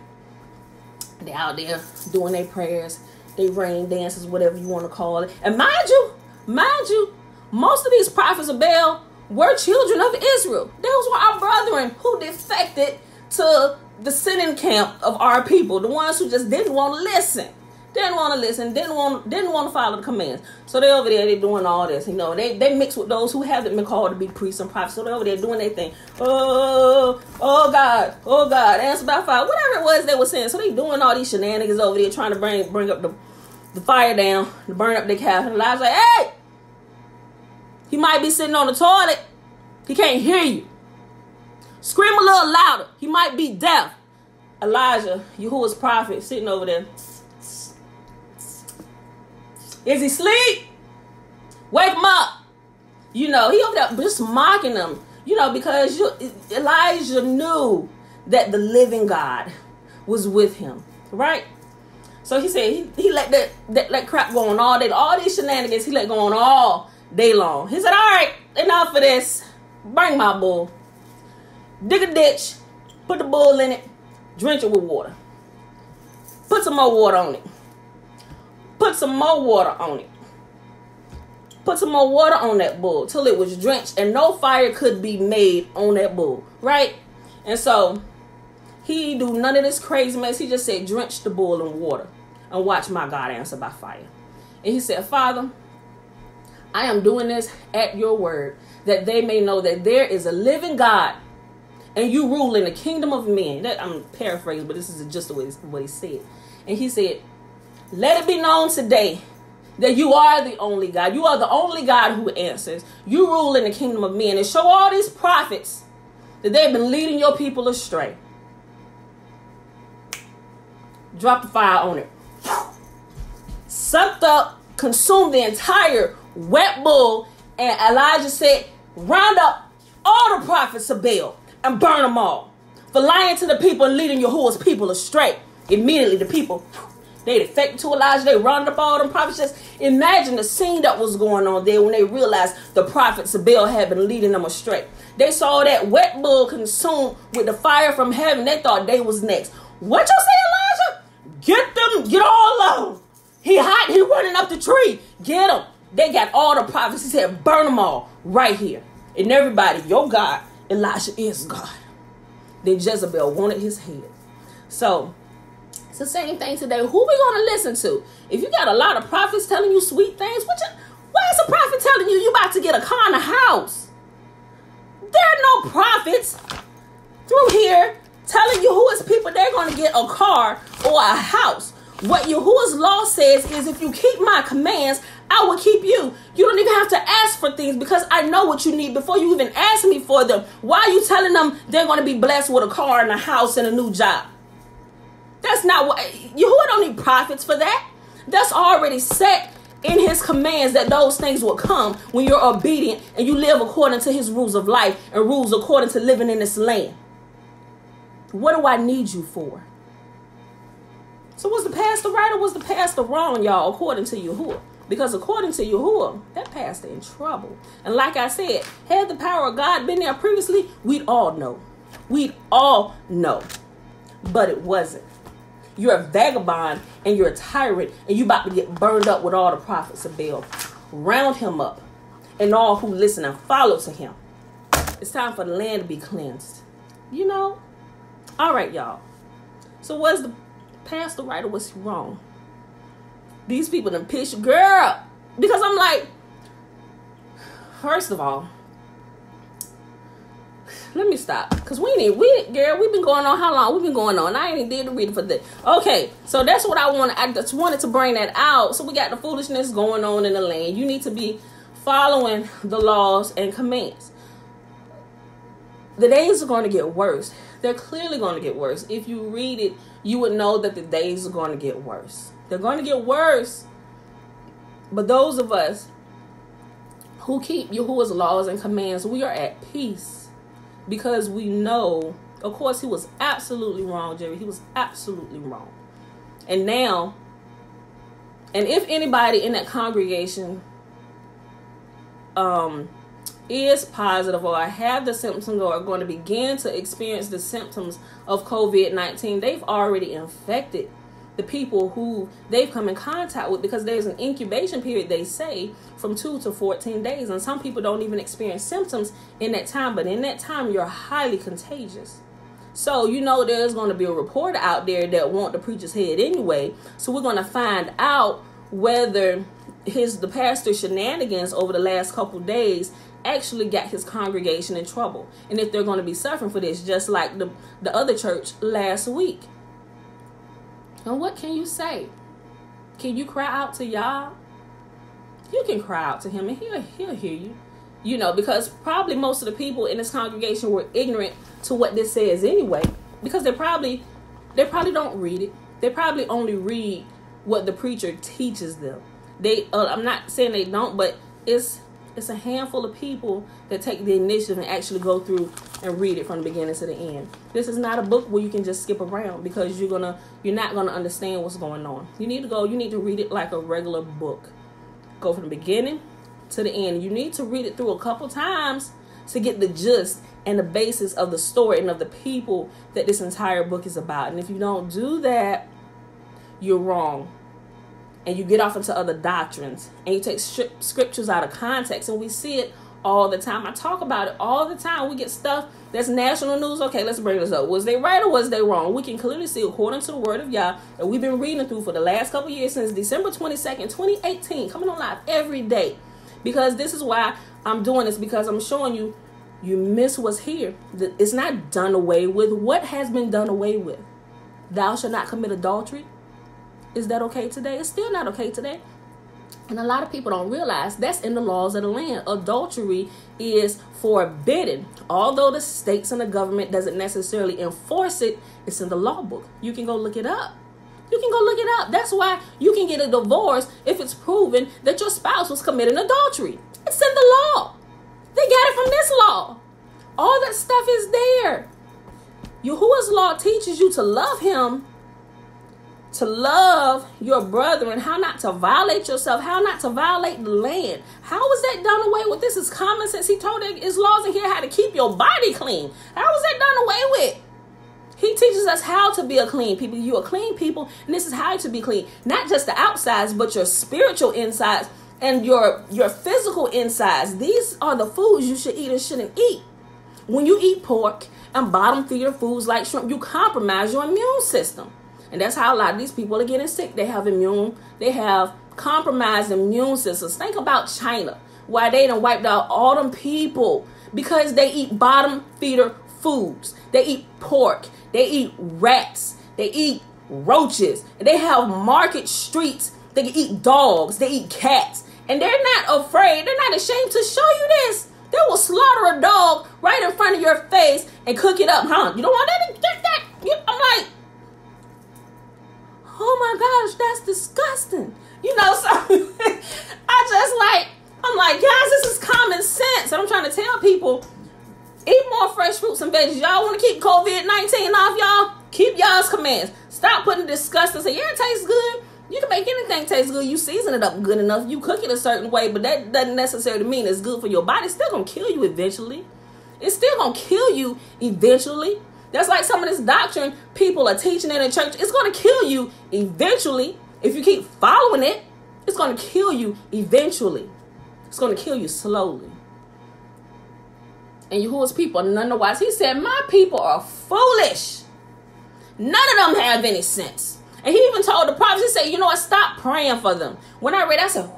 They out there doing their prayers, they rain dances, whatever you want to call it. And mind you, most of these prophets of Baal were children of Israel. Those were our brethren who defected to the sinning camp of our people, the ones who just didn't want to listen. Didn't want to listen, didn't want to follow the commands. So they over there, they doing all this. You know, they mix with those who haven't been called to be priests and prophets. So they over there doing their thing. Oh God, answer by fire. Whatever it was they were saying. So they doing all these shenanigans over there, trying to bring up the fire down, to burn up their calf. And Elijah's like, hey! He might be sitting on the toilet. He can't hear you. Scream a little louder. He might be deaf. Elijah, Yahuwah's prophet, sitting over there. Is he asleep? Wake him up. You know, he over there just mocking them. You know, because Elijah knew that the living God was with him. Right? So he said he let that crap go on all day. All these shenanigans he let go on all day long. He said, all right, enough of this. Bring my bull. Dig a ditch. Put the bull in it. Drench it with water. Put some more water on it. Put some more water on it. Put some more water on that bull till it was drenched and no fire could be made on that bull. Right? And so he do none of this crazy mess. He just said, drench the bull in water and watch my God answer by fire. And he said, Father, I am doing this at your word, that they may know that there is a living God and you rule in the kingdom of men. I'm paraphrasing, but this is just the way what he said. And he said, let it be known today that you are the only God. You are the only God who answers. You rule in the kingdom of men, and show all these prophets that they've been leading your people astray. Drop the fire on it. Sucked up, consumed the entire wet bull, and Elijah said, round up all the prophets of Baal and burn them all for lying to the people and leading Yahuwah's people astray. Immediately the people, they defected to Elijah. They rounded up all them prophets. Just imagine the scene that was going on there when they realized the prophets of Baal had been leading them astray. They saw that wet bull consumed with the fire from heaven. They thought they was next. What you say, Elijah? Get them, get all of them. He hot, he running up the tree. Get them. They got all the prophets. He said, burn them all right here. And everybody, your God, Elijah is God. Then Jezebel wanted his head. So, it's the same thing today. Who we going to listen to? If you got a lot of prophets telling you sweet things, why is a prophet telling you about to get a car and a house? There are no prophets through here telling Yahuwah's people they're going to get a car or a house. What Yahuwah's law says is if you keep my commands, I will keep you. You don't even have to ask for things because I know what you need before you even ask me for them. Why are you telling them they're going to be blessed with a car and a house and a new job? That's not what Yahuwah don't need prophets for that. That's already set in his commands that those things will come when you're obedient and you live according to his rules of life and rules according to living in this land. What do I need you for? So was the pastor right or was the pastor wrong, y'all, according to Yahuwah? Because according to Yahuwah, that pastor in trouble. And like I said, had the power of God been there previously, we'd all know. We'd all know. But it wasn't. You're a vagabond and you're a tyrant and you about to get burned up with all the prophets of Baal. Round him up and all who listen and follow to him. It's time for the land to be cleansed. You know? All right, y'all. So was the pastor right or was he wrong? These people done pitched, girl. Because I'm like, first of all, let me stop. Because we've been going on how long? We've been going on. I ain't even did the reading for this. Okay, so that's what I just wanted to bring that out. So we got the foolishness going on in the land. You need to be following the laws and commands. The days are going to get worse. They're clearly going to get worse. If you read it, you would know that the days are going to get worse. They're going to get worse. But those of us who keep Yahuwah's laws and commands, we are at peace. Because we know, of course, he was absolutely wrong, Jerry. He was absolutely wrong. And now, and if anybody in that congregation is positive or have the symptoms or are going to begin to experience the symptoms of COVID-19, they've already infected the people who they've come in contact with, because there's an incubation period, they say, from 2 to 14 days. And some people don't even experience symptoms in that time. But in that time, you're highly contagious. So, you know, there's going to be a reporter out there that want the preacher's head anyway. So we're going to find out whether the pastor's shenanigans over the last couple days actually got his congregation in trouble. And if they're going to be suffering for this, just like the other church last week. And what can you say? Can you cry out to Yah? You can cry out to him and he'll hear you. You know, because probably most of the people in this congregation were ignorant to what this says anyway. Because they probably don't read it. They probably only read what the preacher teaches them. I'm not saying they don't, but it's a handful of people that take the initiative and actually go through and read it from the beginning to the end. This is not a book where you can just skip around, because you're not gonna understand what's going on. You need to read it like a regular book. Go from the beginning to the end. You need to read it through a couple times to get the gist and the basis of the story and of the people that this entire book is about. And if you don't do that, you're wrong. And you get off into other doctrines and you take scriptures out of context. And we see it all the time. I talk about it all the time. We get stuff that's national news. Okay, let's bring this up. Was they right or was they wrong? We can clearly see, according to the word of Yah, that we've been reading through for the last couple years, since December 22nd, 2018, coming on live every day. Because this is why I'm doing this, because I'm showing you, you miss what's here. It's not done away with. What has been done away with? Thou shalt not commit adultery. Is that okay today? It's still not okay today. And a lot of people don't realize that's in the laws of the land. Adultery is forbidden. Although the states and the government doesn't necessarily enforce it, it's in the law book. You can go look it up. You can go look it up. That's why you can get a divorce if it's proven that your spouse was committing adultery. It's in the law. They got it from this law. All that stuff is there. Yahuwah's law teaches you to love him, to love your brother, and how not to violate yourself, how not to violate the land. How is that done away with? This is common sense. He told his laws in here how to keep your body clean. How is that done away with? He teaches us how to be a clean people. You are clean people, and this is how to be clean. Not just the outsides, but your spiritual insides and your physical insides. These are the foods you should eat and shouldn't eat. When you eat pork and bottom feeder foods like shrimp, you compromise your immune system. And that's how a lot of these people are getting sick. They have compromised immune systems. Think about China, why they done wiped out all them people because they eat bottom feeder foods. They eat pork. They eat rats. They eat roaches. They have market streets. They can eat dogs. They eat cats. And they're not afraid. They're not ashamed to show you this. They will slaughter a dog right in front of your face and cook it up. Huh? You don't want that? I'm like, oh my gosh, that's disgusting. You know, so I'm like, guys, this is common sense. And I'm trying to tell people, eat more fresh fruits and veggies. Y'all want to keep COVID-19 off, y'all? Keep y'all's commands. Stop putting disgusting. Say, yeah, it tastes good. You can make anything taste good. You season it up good enough. You cook it a certain way, but that doesn't necessarily mean it's good for your body. It's still going to kill you eventually. It's still going to kill you eventually. That's like some of this doctrine people are teaching in the church. It's going to kill you eventually. If you keep following it, it's going to kill you eventually. It's going to kill you slowly. And Yahuwah's people are none the wise. He said, my people are foolish. None of them have any sense. And he even told the prophets, he said, you know what, stop praying for them. When I read, I said,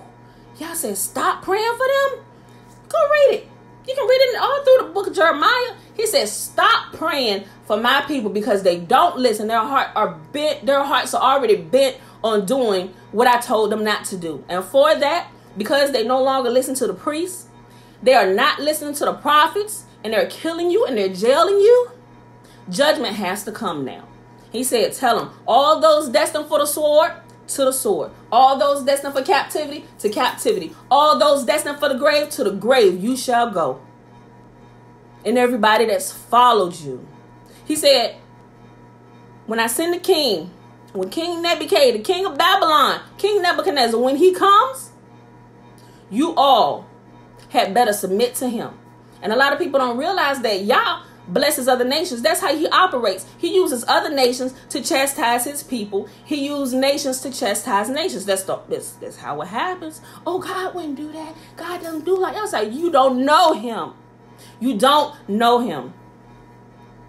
y'all said stop praying for them? Go read it. You can read it all through the book of Jeremiah. He says, stop praying for my people because they don't listen. Their hearts are already bent on doing what I told them not to do. And for that, because they no longer listen to the priests, they are not listening to the prophets, and they're killing you and they're jailing you, judgment has to come now. He said, tell them, all those destined for the sword, to the sword. All those destined for captivity, to captivity. All those destined for the grave, to the grave you shall go. And everybody that's followed you. He said, when I send the king, when King Nebuchadnezzar, the king of Babylon, King Nebuchadnezzar, when he comes, you all had better submit to him. And a lot of people don't realize that Yah blesses other nations. That's how he operates. He uses other nations to chastise his people. He used nations to chastise nations. That's how it happens. Oh, God wouldn't do that. God doesn't do like that. I was like, you don't know him. You don't know him.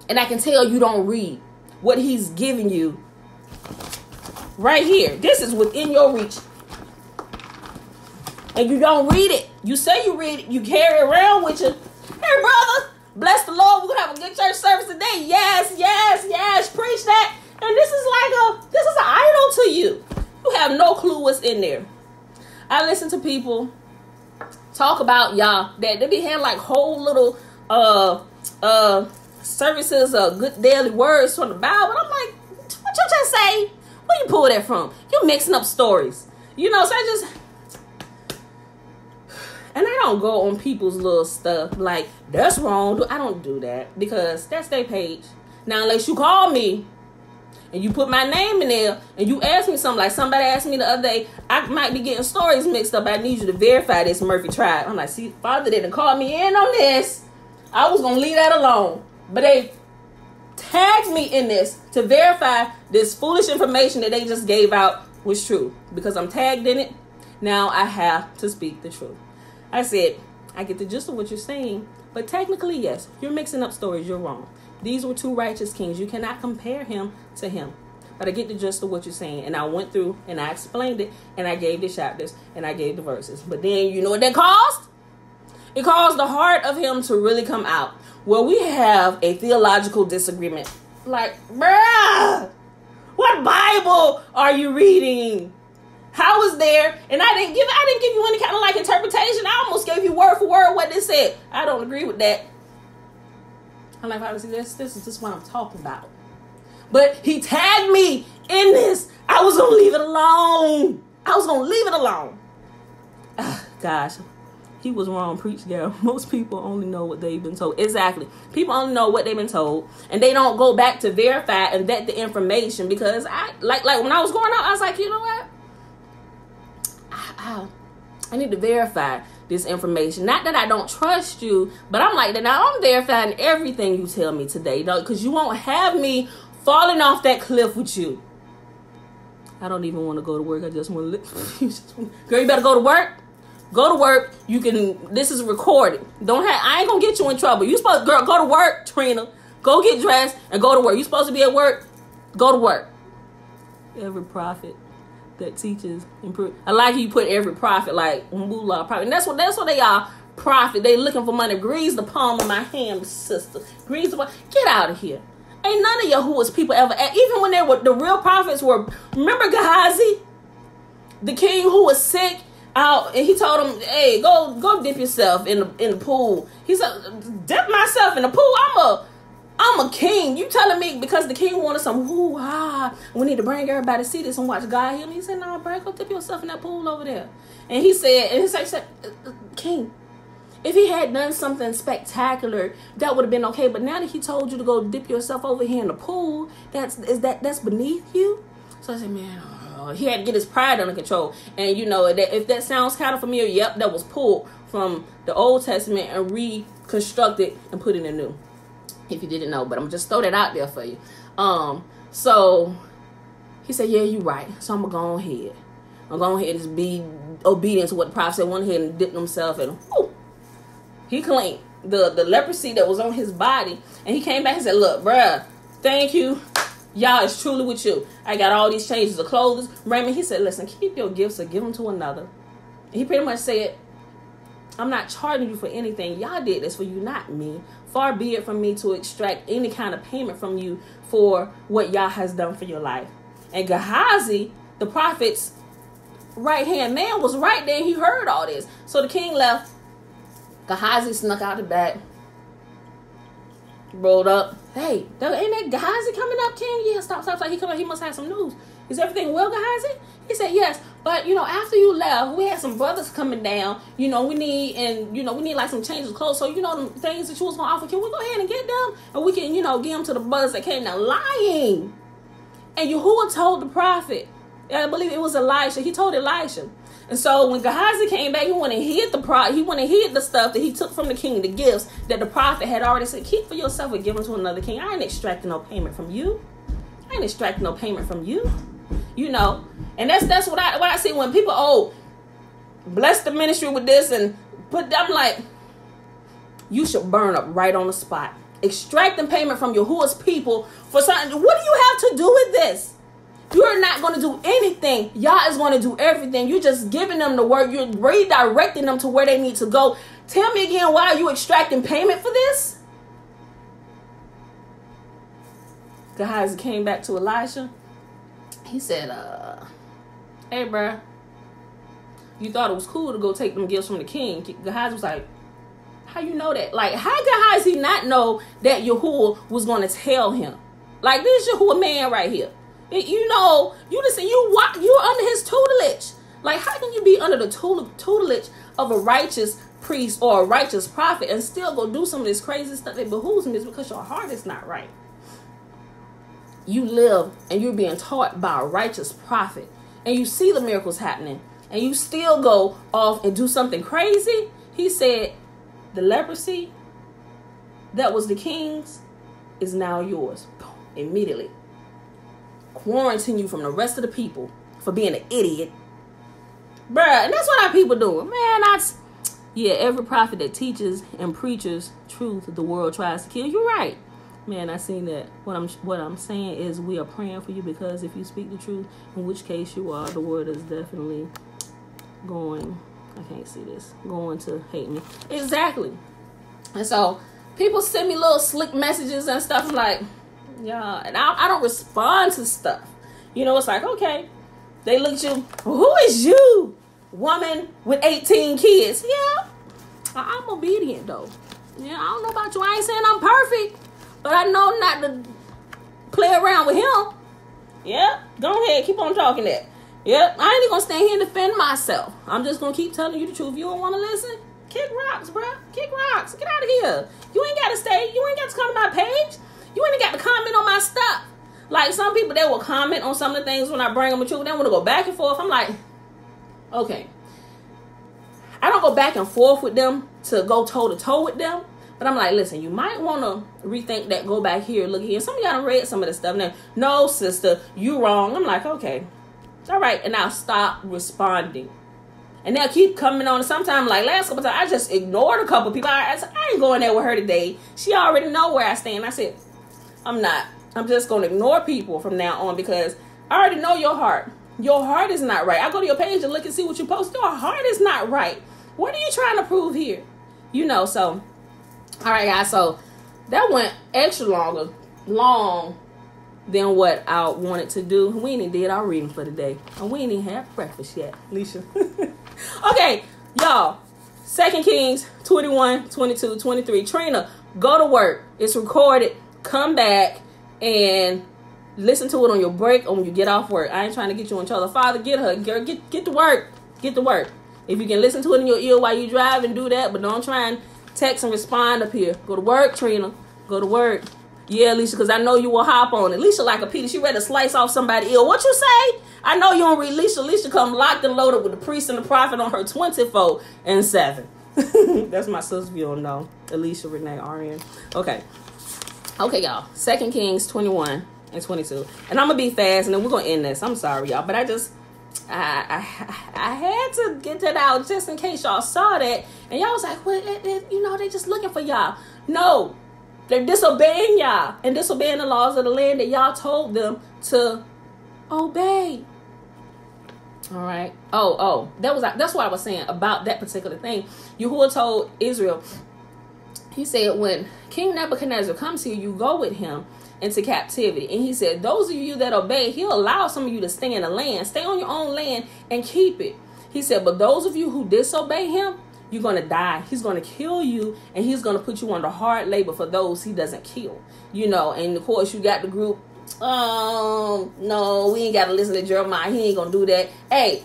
And I can tell you don't read what he's giving you right here. This is within your reach. And you don't read it. You say you read it. You carry it around with you. Hey, brother. Bless the Lord. We're going to have a good church service today. Yes, yes, yes. Preach that. And this is an idol to you. You have no clue what's in there. I listen to people talk about y'all that they be having like whole little services, good daily words from the Bible. I'm like, what you just say? Where you pull that from? You mixing up stories. You know, so and I don't go on people's little stuff like, that's wrong. I don't do that because that's their page. Now, unless you call me and you put my name in there and you ask me something, like somebody asked me the other day, I might be getting stories mixed up. I need you to verify this, Murphy tried. I'm like, see, Father didn't call me in on this. I was going to leave that alone. But they tagged me in this to verify this foolish information that they just gave out was true. Because I'm tagged in it, now I have to speak the truth. I said, I get the gist of what you're saying, but technically, yes, you're mixing up stories. You're wrong. These were two righteous kings. You cannot compare him to him. But I get the gist of what you're saying. And I went through and I explained it and I gave the chapters and I gave the verses. But then you know what that caused? It caused the heart of him to really come out. Well, we have a theological disagreement. Like, bruh, what Bible are you reading? I was there, and I didn't give you any kind of like interpretation. I almost gave you word for word what they said. I don't agree with that. I'm like, obviously, this is what I'm talking about. But he tagged me in this. I was gonna leave it alone. Gosh, he was wrong. Preach, girl. Most people only know what they've been told. Exactly. People only know what they've been told, and they don't go back to verify and vet the information. Because I like when I was growing up, I was like, you know what? I need to verify this information. Not that I don't trust you, but I'm like that now. I'm verifying everything you tell me today, though, because you won't have me falling off that cliff with you. I don't even want to go to work. I just want to girl, you better go to work. Go to work. You can. This is recorded. I ain't gonna get you in trouble. You supposed, girl, go to work, Trina. Go get dressed and go to work. You supposed to be at work. Go to work. Every prophet that teaches improve. I like you put every prophet like mullah prophet. And that's what they are. Prophet. They looking for money. Grease the palm of my hand, sister. Grease the palm. Get out of here. Ain't none of Yahuwah's people ever. Even when they were the real prophets were. Remember Gehazi, the king who was sick. Out, and he told him, "Hey, go dip yourself in the pool." He said, "Dip myself in the pool? I'm a king. You telling me because the king wanted some we need to bring everybody to see this and watch God heal me?" He said, "No, bro, go dip yourself in that pool over there." And he said, "King, if he had done something spectacular, that would have been okay. But now that he told you to go dip yourself over here in the pool, that's beneath you." So I said, man. He had to get his pride under control. And you know, if that sounds kind of familiar, yep, that was pulled from the Old Testament and reconstructed and put in the New. If you didn't know, but I'm just throw that out there for you. So he said, yeah, you're right. So I'm going to go ahead and just be obedient to what the prophet said. Went ahead and dipped himself and he clean the leprosy that was on his body. And he came back and said, look, bruh, thank you. Y'all is truly with you. I got all these changes of clothes. Raymond, he said, listen, keep your gifts or give them to another. And he pretty much said, I'm not charging you for anything. Y'all did this for you, not me. Far be it from me to extract any kind of payment from you for what Yah has done for your life. And Gehazi, the prophet's right-hand man, was right there. He heard all this. So the king left. Gehazi snuck out the back. Rolled up. Hey, ain't that Gehazi coming up, King? Yeah, stop. He come up. He must have some news. Is everything well, Gehazi? He said, yes. But, after you left, we had some brothers coming down. We need like some changes of clothes. So, the things that you was going to offer, can we go ahead and get them? And we can, give them to the brothers that came down. Lying. And Yahuwah told the prophet, I believe it was Elisha. He told Elisha. And so when Gehazi came back, he went and hid the stuff that he took from the king, the gifts that the prophet had already said, keep for yourself and give them to another king. I ain't extracting no payment from you. And that's what I see when people, bless the ministry with this and I'm like, you should burn up right on the spot. Extracting payment from Yahuwah's people for something. What do you have to do with this? You're not going to do anything. Yah is going to do everything. You're just giving them the word. You're redirecting them to where they need to go. Tell me again, why are you extracting payment for this? Gehazi came back to Elisha. He said, hey, bruh, you thought it was cool to go take them gifts from the king. Gehazi was like, how you know that? Like, how Gehazi not know that Yahuwah was going to tell him? Like, this is Yahuwah man right here. You're under his tutelage. Like, how can you be under the tutelage of a righteous priest or a righteous prophet and still go do some of this crazy stuff that behooves him? Is because your heart is not right. You live and you're being taught by a righteous prophet and you see the miracles happening and you still go off and do something crazy. He said, the leprosy that was the king's is now yours. Boom, immediately. Quarantine you from the rest of the people for being an idiot. Bruh, and that's what our people doing. Man, every prophet that teaches and preaches truth, the world tries to kill. You're right. Man, I seen that. What I'm saying is we are praying for you, because if you speak the truth, in which case you are, the world is definitely going to hate me. Exactly. And so people send me little slick messages and stuff. I'm like, yeah, and I don't respond to stuff. It's like, okay, They look at you. Who is you, woman with 18 kids? Yeah, I'm obedient though. Yeah, I don't know about you. I ain't saying I'm perfect, but I know not to play around with him. Yeah, go ahead, keep on talking that. Yep, I ain't even gonna stand here and defend myself. I'm just gonna keep telling you the truth. You don't want to listen? Kick rocks, bruh. Kick rocks. Get out of here. You ain't gotta stay. You ain't got to come to my page. You ain't got to comment on my stuff. Like some people, they will comment on some of the things when I bring them with you. They want to go back and forth. I'm like, okay. I don't go back and forth with them to go toe to toe with them. But I'm like, listen, you might want to rethink that. Go back here, look here. Some of y'all done read some of this stuff. Now, no, sister, you wrong. I'm like, okay. All right. And I'll stop responding. And they'll keep coming on. Sometimes, like last couple times, I just ignored a couple people. I said, I ain't going there with her today. She already know where I stand. I said, I'm not. I'm just going to ignore people from now on because I already know your heart. Your heart is not right. I go to your page and look and see what you post. Your heart is not right. What are you trying to prove here? You know, so, all right, guys. So that went extra long than what I wanted to do. We ain't even did our reading for the day. And we ain't even had breakfast yet, Alicia. Okay, y'all. 2 Kings 21, 22, 23. Trina, go to work. It's recorded. Come back and listen to it on your break or when you get off work. I ain't trying to get you in trouble. Father, get her. Girl, get to work. Get to work. If you can listen to it in your ear while you drive and do that, but don't try and text and respond up here. Go to work, Trina. Go to work. Yeah, Alicia, because I know you will hop on it. Alicia like a Peter. She ready to slice off somebody's ear. What you say? I know you don't read Alicia. Alicia come locked and loaded with the priest and the prophet on her 24/7. That's my sister, if you don't know. Alicia Renee RN. Okay, y'all. 2 Kings 21 and 22. And I'm going to be fast, and then we're going to end this. I'm sorry, y'all. But I had to get that out just in case y'all saw that. And y'all was like, well, they just looking for y'all. No. They're disobeying y'all and disobeying the laws of the land that y'all told them to obey. All right. That's what I was saying about that particular thing. Yahuwah told Israel, he said, when King Nebuchadnezzar comes here, you go with him into captivity. And he said, those of you that obey, he'll allow some of you to stay in the land, stay on your own land and keep it. He said, but those of you who disobey him, you're going to die. He's going to kill you, and he's going to put you under hard labor for those he doesn't kill. You know, and of course, you got the group, no, we ain't got to listen to Jeremiah. He ain't going to do that. Hey,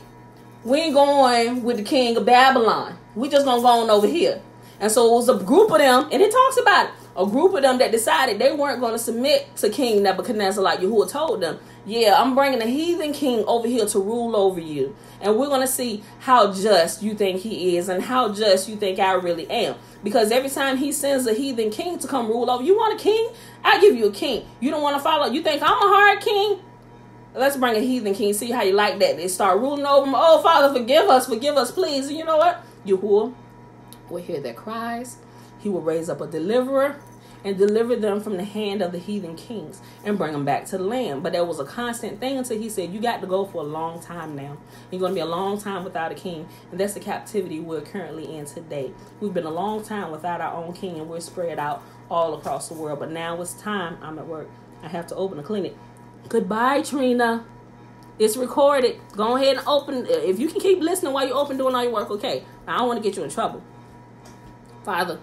we ain't going with the king of Babylon. We just going to go on over here. And so it was a group of them, and it talks about it, a group of them that decided they weren't going to submit to King Nebuchadnezzar like Yahuwah told them. Yeah, I'm bringing a heathen king over here to rule over you. And we're going to see how just you think he is and how just you think I really am. Because every time he sends a heathen king to come rule over, you want a king? I'll give you a king. You don't want to follow? You think I'm a hard king? Let's bring a heathen king. See how you like that. They start ruling over them. Oh, Father, forgive us, please. And you know what? Yahuwah will hear their cries. He will raise up a deliverer and deliver them from the hand of the heathen kings and bring them back to the land. But there was a constant thing until he said, you got to go for a long time now. You're going to be a long time without a king. And that's the captivity we're currently in today. We've been a long time without our own king, and we're spread out all across the world. But now it's time. I'm at work. I have to open a clinic. Goodbye, Trina. It's recorded. Go ahead and open. If you can keep listening while you're open doing all your work, okay. I don't want to get you in trouble. Father,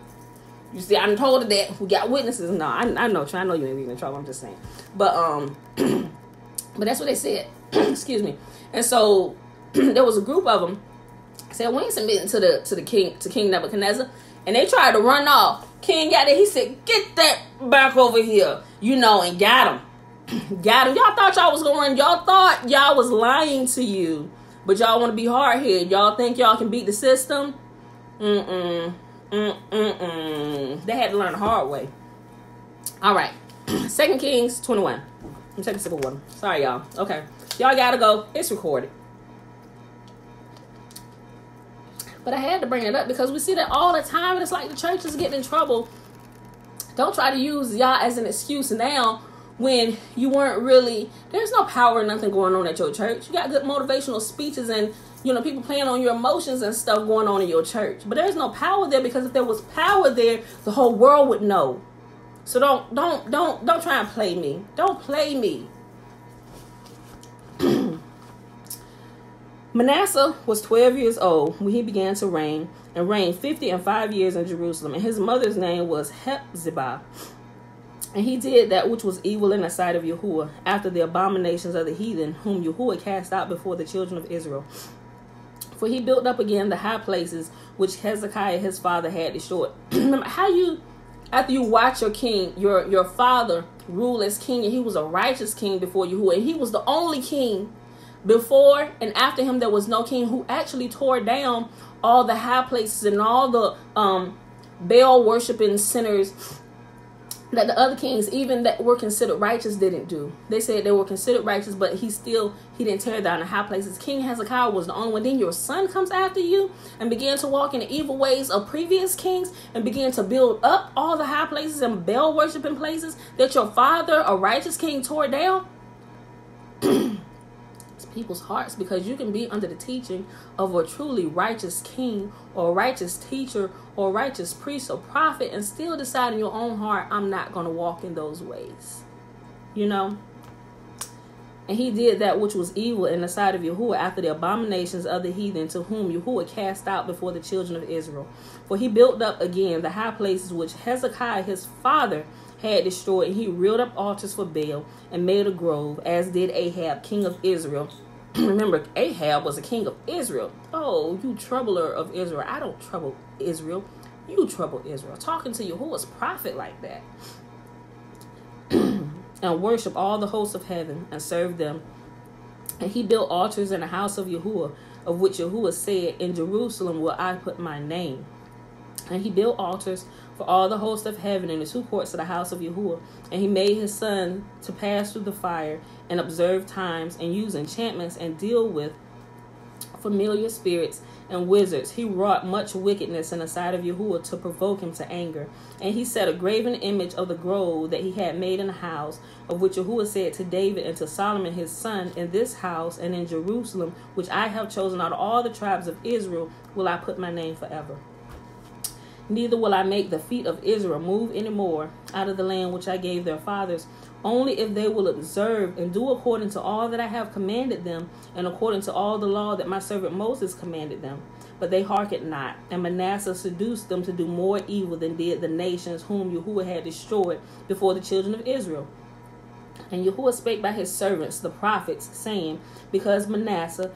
you see, I'm told that we got witnesses. No, I know you ain't in trouble. I'm just saying. But but that's what they said. Excuse me. And so there was a group of them said, we ain't submitting to King Nebuchadnezzar. And they tried to run off. King got it. He said, get that back over here. You know, and got him. Got him. Y'all thought y'all was going to run. Y'all thought y'all was lying to you. But y'all want to be hard-headed. Y'all think y'all can beat the system? They had to learn the hard way. All right. 2 Kings 21. I'm taking a sip of water. Sorry, y'all. Okay. Y'all gotta go. It's recorded. But I had to bring it up because we see that all the time, and it's like the church is getting in trouble. Don't try to use y'all as an excuse now when you weren't really... There's no power or nothing going on at your church. You got good motivational speeches and, you know, people playing on your emotions and stuff going on in your church. But there's no power there, because if there was power there, the whole world would know. So don't try and play me. Don't play me. Manasseh was 12 years old when he began to reign, and reigned 50 and 5 years in Jerusalem. And his mother's name was Hephzibah. And he did that which was evil in the sight of Yahuwah, after the abominations of the heathen, whom Yahuwah cast out before the children of Israel. For he built up again the high places which Hezekiah his father had destroyed. Remember how after you watch your king, your father rule as king, and he was a righteous king before Yahuwah, and he was the only king. Before and after him, there was no king who actually tore down all the high places and all the Baal worshiping centers that the other kings, even that were considered righteous, didn't do. They said they were considered righteous, but he didn't tear down the high places. King Hezekiah was the only one. Then your son comes after you and began to walk in the evil ways of previous kings and began to build up all the high places and Baal worshiping places that your father, a righteous king, tore down. People's hearts, because you can be under the teaching of a truly righteous king or a righteous teacher or a righteous priest or prophet and still decide in your own heart, I'm not going to walk in those ways, and he did that which was evil in the sight of Yahuwah, after the abominations of the heathen, to whom Yahuwah cast out before the children of Israel. For he built up again the high places which Hezekiah his father had destroyed, and he reared up altars for Baal and made a grove, as did Ahab, king of Israel. Remember, Ahab was a king of Israel. Oh, you troubler of Israel. I don't trouble Israel. You trouble Israel. Talking to Yahuwah's prophet like that. And worship all the hosts of heaven and serve them. And he built altars in the house of Yahuwah, of which Yahuwah said, in Jerusalem will I put my name. And he built altars for all the hosts of heaven in the two courts of the house of Yahuwah. And he made his son to pass through the fire and observe times and use enchantments and deal with familiar spirits and wizards. He wrought much wickedness in the sight of Yahuwah to provoke him to anger. And he set a graven image of the grove that he had made in the house, of which Yahuwah said to David and to Solomon his son, in this house and in Jerusalem, which I have chosen out of all the tribes of Israel, will I put my name forever. Neither will I make the feet of Israel move any more out of the land which I gave their fathers, only if they will observe and do according to all that I have commanded them, and according to all the law that my servant Moses commanded them. But they hearkened not, and Manasseh seduced them to do more evil than did the nations whom Yahuwah had destroyed before the children of Israel. And Yahuwah spake by his servants, the prophets, saying, because Manasseh,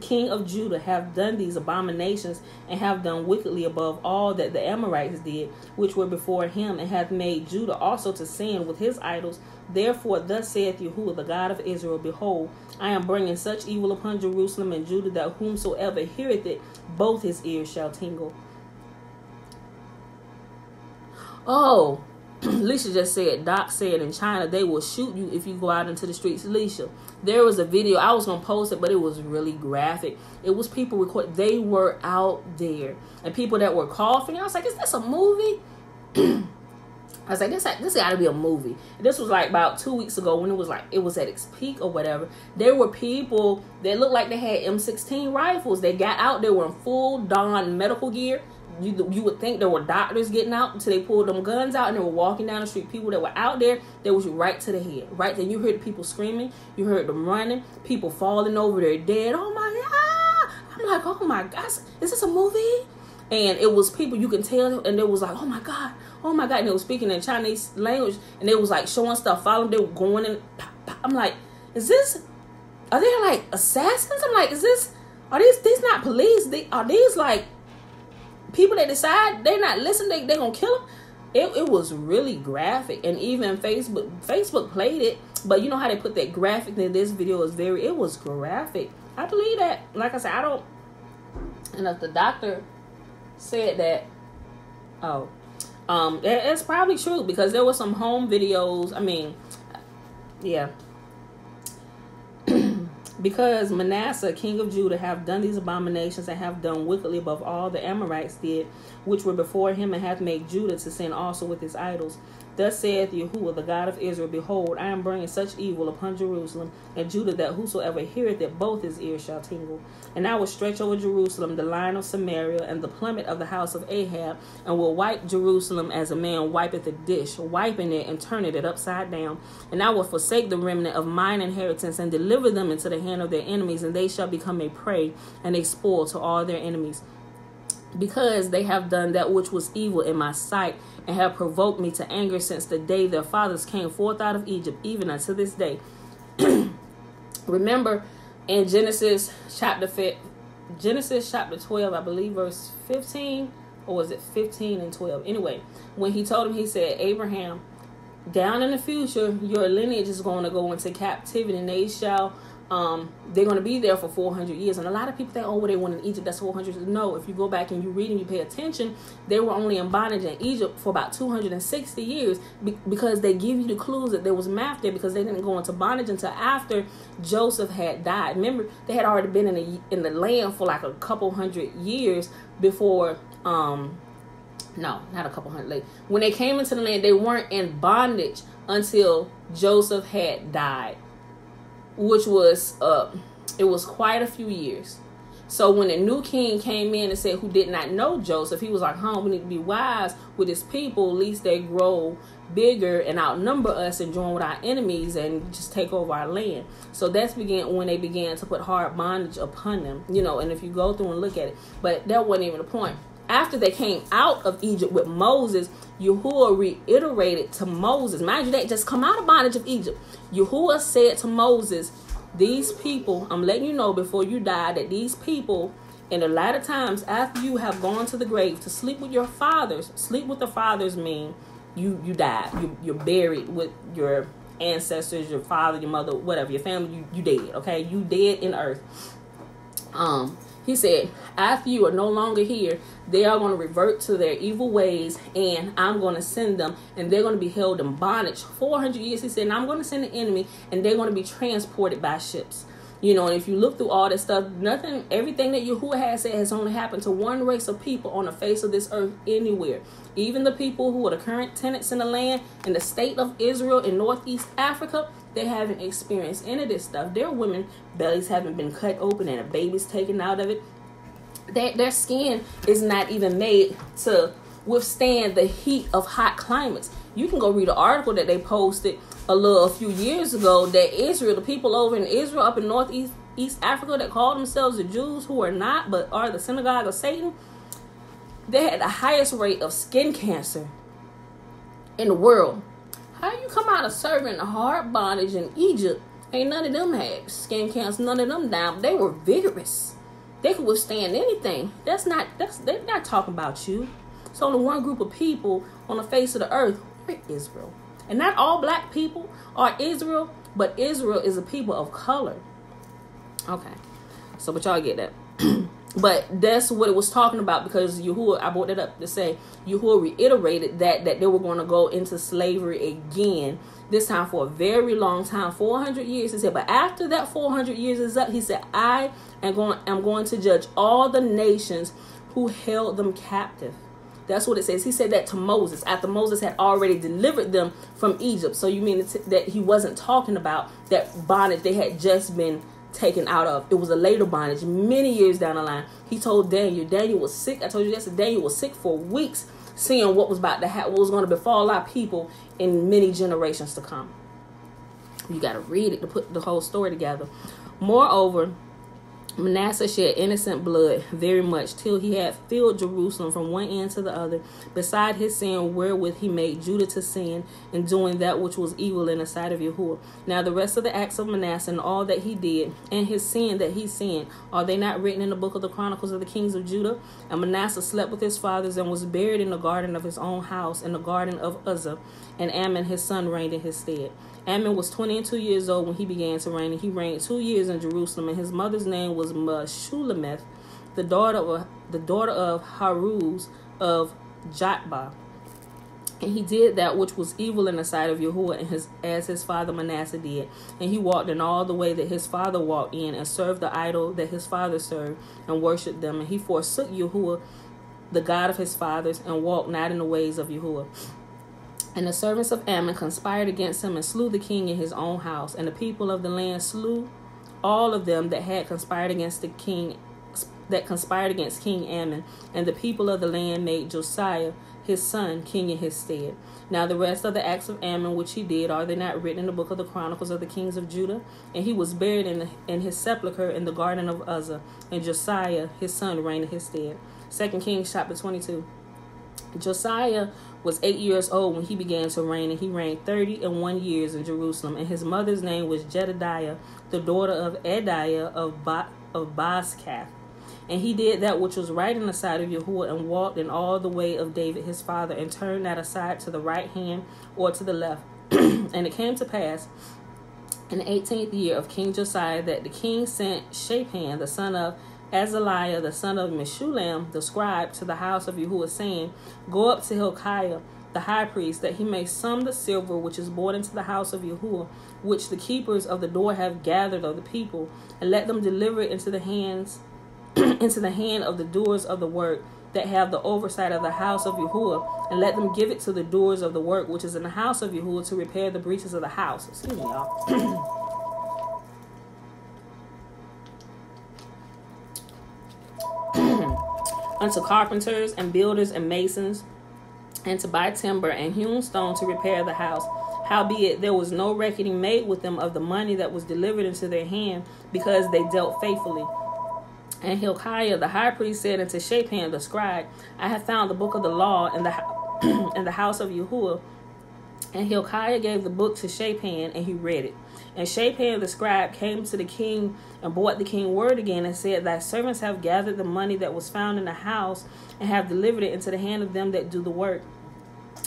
king of Judah, have done these abominations, and have done wickedly above all that the Amorites did, which were before him, and hath made Judah also to sin with his idols. Therefore thus saith Yahuwah, the God of Israel, behold, I am bringing such evil upon Jerusalem and Judah, that whomsoever heareth it, both his ears shall tingle. Oh, Alicia just said, Doc said in China, they will shoot you if you go out into the streets. Alicia, there was a video, I was going to post it, but it was really graphic. It was people record. They were out there. And people that were coughing. I was like, is this a movie? I was like, this got to be a movie. This was like about 2 weeks ago when it was at its peak or whatever. There were people that looked like they had M16 rifles. They got out. They were in full don medical gear. You would think there were doctors getting out until they pulled them guns out and they were walking down the street. People that were out there, they was right to the head. Right then, you heard people screaming. You heard them running. People falling over their dead. Oh my God. I'm like, oh my gosh, is this a movie? And it was people you can tell, and they was like, oh my God. And they were speaking in Chinese language, and they was like showing stuff, following. They were going in. I'm like, are they like assassins? I'm like, are these not police? Are these like people that decide they're not listening, they're gonna kill them? It was really graphic, and even Facebook played it, but you know how they put that graphic in this video it was graphic. I believe that. Like I said, and if the doctor said that, it's probably true, because there were some home videos. I mean, yeah. Because Manasseh, king of Judah, have done these abominations, and have done wickedly above all the Amorites did, which were before him, and hath made Judah to sin also with his idols. Thus saith Yahuwah, the God of Israel, Behold, I am bringing such evil upon Jerusalem and Judah, that whosoever heareth it, both his ears shall tingle. And I will stretch over Jerusalem the line of Samaria and the plummet of the house of Ahab, and will wipe Jerusalem as a man wipeth a dish, wiping it and turning it upside down. And I will forsake the remnant of mine inheritance, and deliver them into the hand of their enemies, and they shall become a prey and a spoil to all their enemies. Because they have done that which was evil in my sight, and have provoked me to anger since the day their fathers came forth out of Egypt, even unto this day. Remember in Genesis chapter 12, I believe, verse 15, or was it 15 and 12? Anyway, when he told him, he said, Abraham, down in the future, your lineage is going to go into captivity, and they shall they're going to be there for 400 years. And a lot of people think, oh, they went in Egypt, that's 400 years. No, if you go back and you read and you pay attention, they were only in bondage in Egypt for about 260 years because they give you the clues that there was math there, because they didn't go into bondage until after Joseph had died. Remember, they had already been in the land for like a couple hundred years before, no, not a couple hundred, like when they came into the land, they weren't in bondage until Joseph had died, which was it was quite a few years. So when a new king came in and said, who did not know Joseph, he was like, we need to be wise with his people, lest they grow bigger and outnumber us and join with our enemies and just take over our land. So that's when they began to put hard bondage upon them, and if you go through and look at it, but that wasn't even the point. After they came out of Egypt with Moses, Yahuwah reiterated to Moses, mind you, they just come out of bondage of Egypt. Yahuwah said to Moses, these people, I'm letting you know before you die, that these people, in the latter times, after you have gone to the grave to sleep with your fathers, sleep with the fathers mean you died. You're buried with your ancestors, your father, your mother, whatever, your family, you dead, okay? You dead in earth. He said, after you are no longer here, they are going to revert to their evil ways, and I'm going to send them, and they're going to be held in bondage 400 years. He said, and I'm going to send an enemy, and they're going to be transported by ships. And if you look through all this stuff, everything that Yahuwah has said has only happened to one race of people on the face of this earth anywhere. Even the people who are the current tenants in the land in the state of Israel in Northeast Africa, they haven't experienced any of this stuff. Their women bellies haven't been cut open and a baby's taken out of it. Their skin is not even made to withstand the heat of hot climates. You can go read an article that they posted a few years ago that Israel, the people over in Israel up in Northeast Africa that call themselves the Jews, who are not but are the synagogue of Satan, they had the highest rate of skin cancer in the world. How you come out of serving the hard bondage in Egypt? Ain't none of them had skin cancer, none of them down. They were vigorous. They could withstand anything. They're not talking about you. It's only one group of people on the face of the earth. We're Israel. And not all black people are Israel, but Israel is a people of color. Okay. So, but y'all get that. But that's what it was talking about, because Yahuwah, I brought it up to say, Yahuwah reiterated that they were going to go into slavery again, this time for a very long time, 400 years. He said, but after that 400 years is up, he said, I am going to judge all the nations who held them captive. That's what it says. He said that to Moses after Moses had already delivered them from Egypt. So you mean that he wasn't talking about that bondage they had just been taken out of? It was a later bondage many years down the line. He told Daniel was sick. I told you yesterday, Daniel was sick for weeks, seeing what was about to happen, what was going to befall our people in many generations to come. You got to read it to put the whole story together. Moreover, Manasseh shed innocent blood very much, till he had filled Jerusalem from one end to the other, beside his sin wherewith he made Judah to sin, in doing that which was evil in the sight of Yahuwah. Now the rest of the acts of Manasseh, and all that he did, and his sin that he sinned, are they not written in the book of the Chronicles of the kings of Judah? And Manasseh slept with his fathers, and was buried in the garden of his own house, in the garden of Uzzah, and Ammon his son reigned in his stead. Ammon was 22 years old when he began to reign, and he reigned 2 years in Jerusalem. And his mother's name was Meshullemeth, the daughter of Haruz of Jotbah. And he did that which was evil in the sight of Yahuwah, as his father Manasseh did. And he walked in all the way that his father walked in, and served the idol that his father served, and worshipped them. And he forsook Yahuwah, the God of his fathers, and walked not in the ways of Yahuwah. And the servants of Ammon conspired against him and slew the king in his own house. And the people of the land slew all of them that had conspired against the king, that conspired against King Ammon. And the people of the land made Josiah his son king in his stead. Now the rest of the acts of Ammon which he did, are they not written in the book of the Chronicles of the kings of Judah? And he was buried in his sepulchre in the garden of Uzzah. And Josiah his son reigned in his stead. 2 Kings chapter 22. Josiah was 8 years old when he began to reign, and he reigned 31 years in Jerusalem. And his mother's name was Jedidiah, the daughter of Ediah of Bozkath. And he did that which was right in the sight of Yahuwah, and walked in all the way of David his father, and turned not aside to the right hand or to the left. And it came to pass in the 18th year of King Josiah that the king sent Shaphan, the son of Azaliah, the son of Meshullam, the scribe, to the house of Yahuwah, saying, Go up to Hilkiah, the high priest, that he may sum the silver which is brought into the house of Yahuwah, which the keepers of the door have gathered of the people, and let them deliver it into the hands into the hand of the doers of the work that have the oversight of the house of Yahuwah, and let them give it to the doers of the work which is in the house of Yahuwah to repair the breaches of the house. Excuse me, y'all. Unto carpenters and builders and masons, and to buy timber and hewn stone to repair the house. Howbeit there was no reckoning made with them of the money that was delivered into their hand, because they dealt faithfully. And Hilkiah the high priest said unto Shaphan the scribe, I have found the book of the law in the house of Yahuwah. And Hilkiah gave the book to Shaphan, and he read it. And Shaphan the scribe came to the king and brought the king word again, and said, Thy servants have gathered the money that was found in the house, and have delivered it into the hand of them that do the work,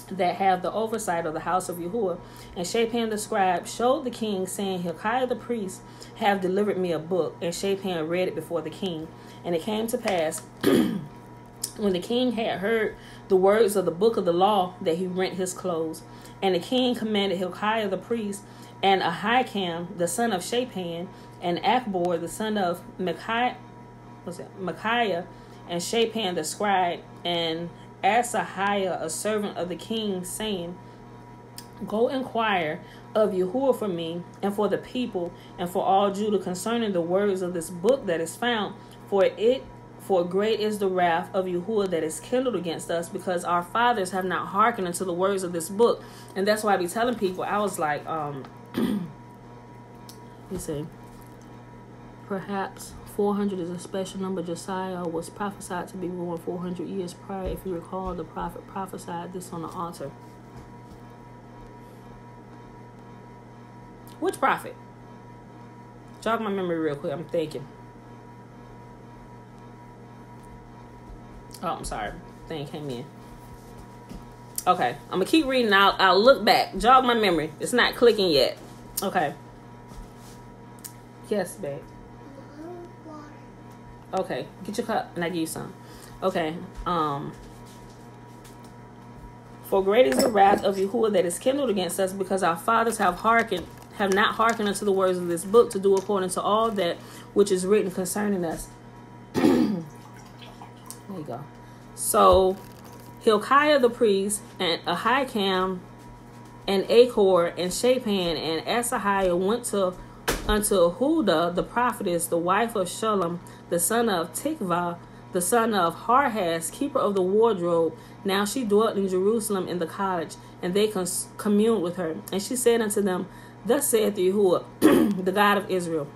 that have the oversight of the house of Yahuwah. And Shaphan the scribe showed the king, saying, Hilkiah the priest have delivered me a book. And Shaphan read it before the king. And it came to pass, when the king had heard the words of the book of the law, that he rent his clothes. And the king commanded Hilkiah the priest, and Ahikam the son of Shaphan, and Achbor the son of Micaiah, and Shaphan the scribe, and Asahiah, a servant of the king, saying, Go inquire of Yahuwah for me, and for the people, and for all Judah, concerning the words of this book that is found. For great is the wrath of Yahuwah that is kindled against us, because our fathers have not hearkened unto the words of this book. And that's why I be telling people, I was like, you see, perhaps 400 is a special number. Josiah was prophesied to be born 400 years prior. If you recall, the prophet prophesied this on the altar. Which prophet? Jog my memory real quick. I'm thinking. Oh, I'm sorry. Thing came in. Okay. I'm going to keep reading. I'll look back. Jog my memory. It's not clicking yet. Okay. Yes, babe. Okay. Get your cup and I give you some. Okay. For great is the wrath of Yahuwah that is kindled against us, because our fathers have not hearkened unto the words of this book, to do according to all that which is written concerning us. There you go. So Hilkiah the priest, and Ahikam, and Achor, and Shaphan, and Asahiah went unto Huldah the prophetess, the wife of Shallum, the son of Tikvah, the son of Harhas, keeper of the wardrobe. Now she dwelt in Jerusalem in the college, and they communed with her. And she said unto them, Thus saith Yahuwah, the God of Israel,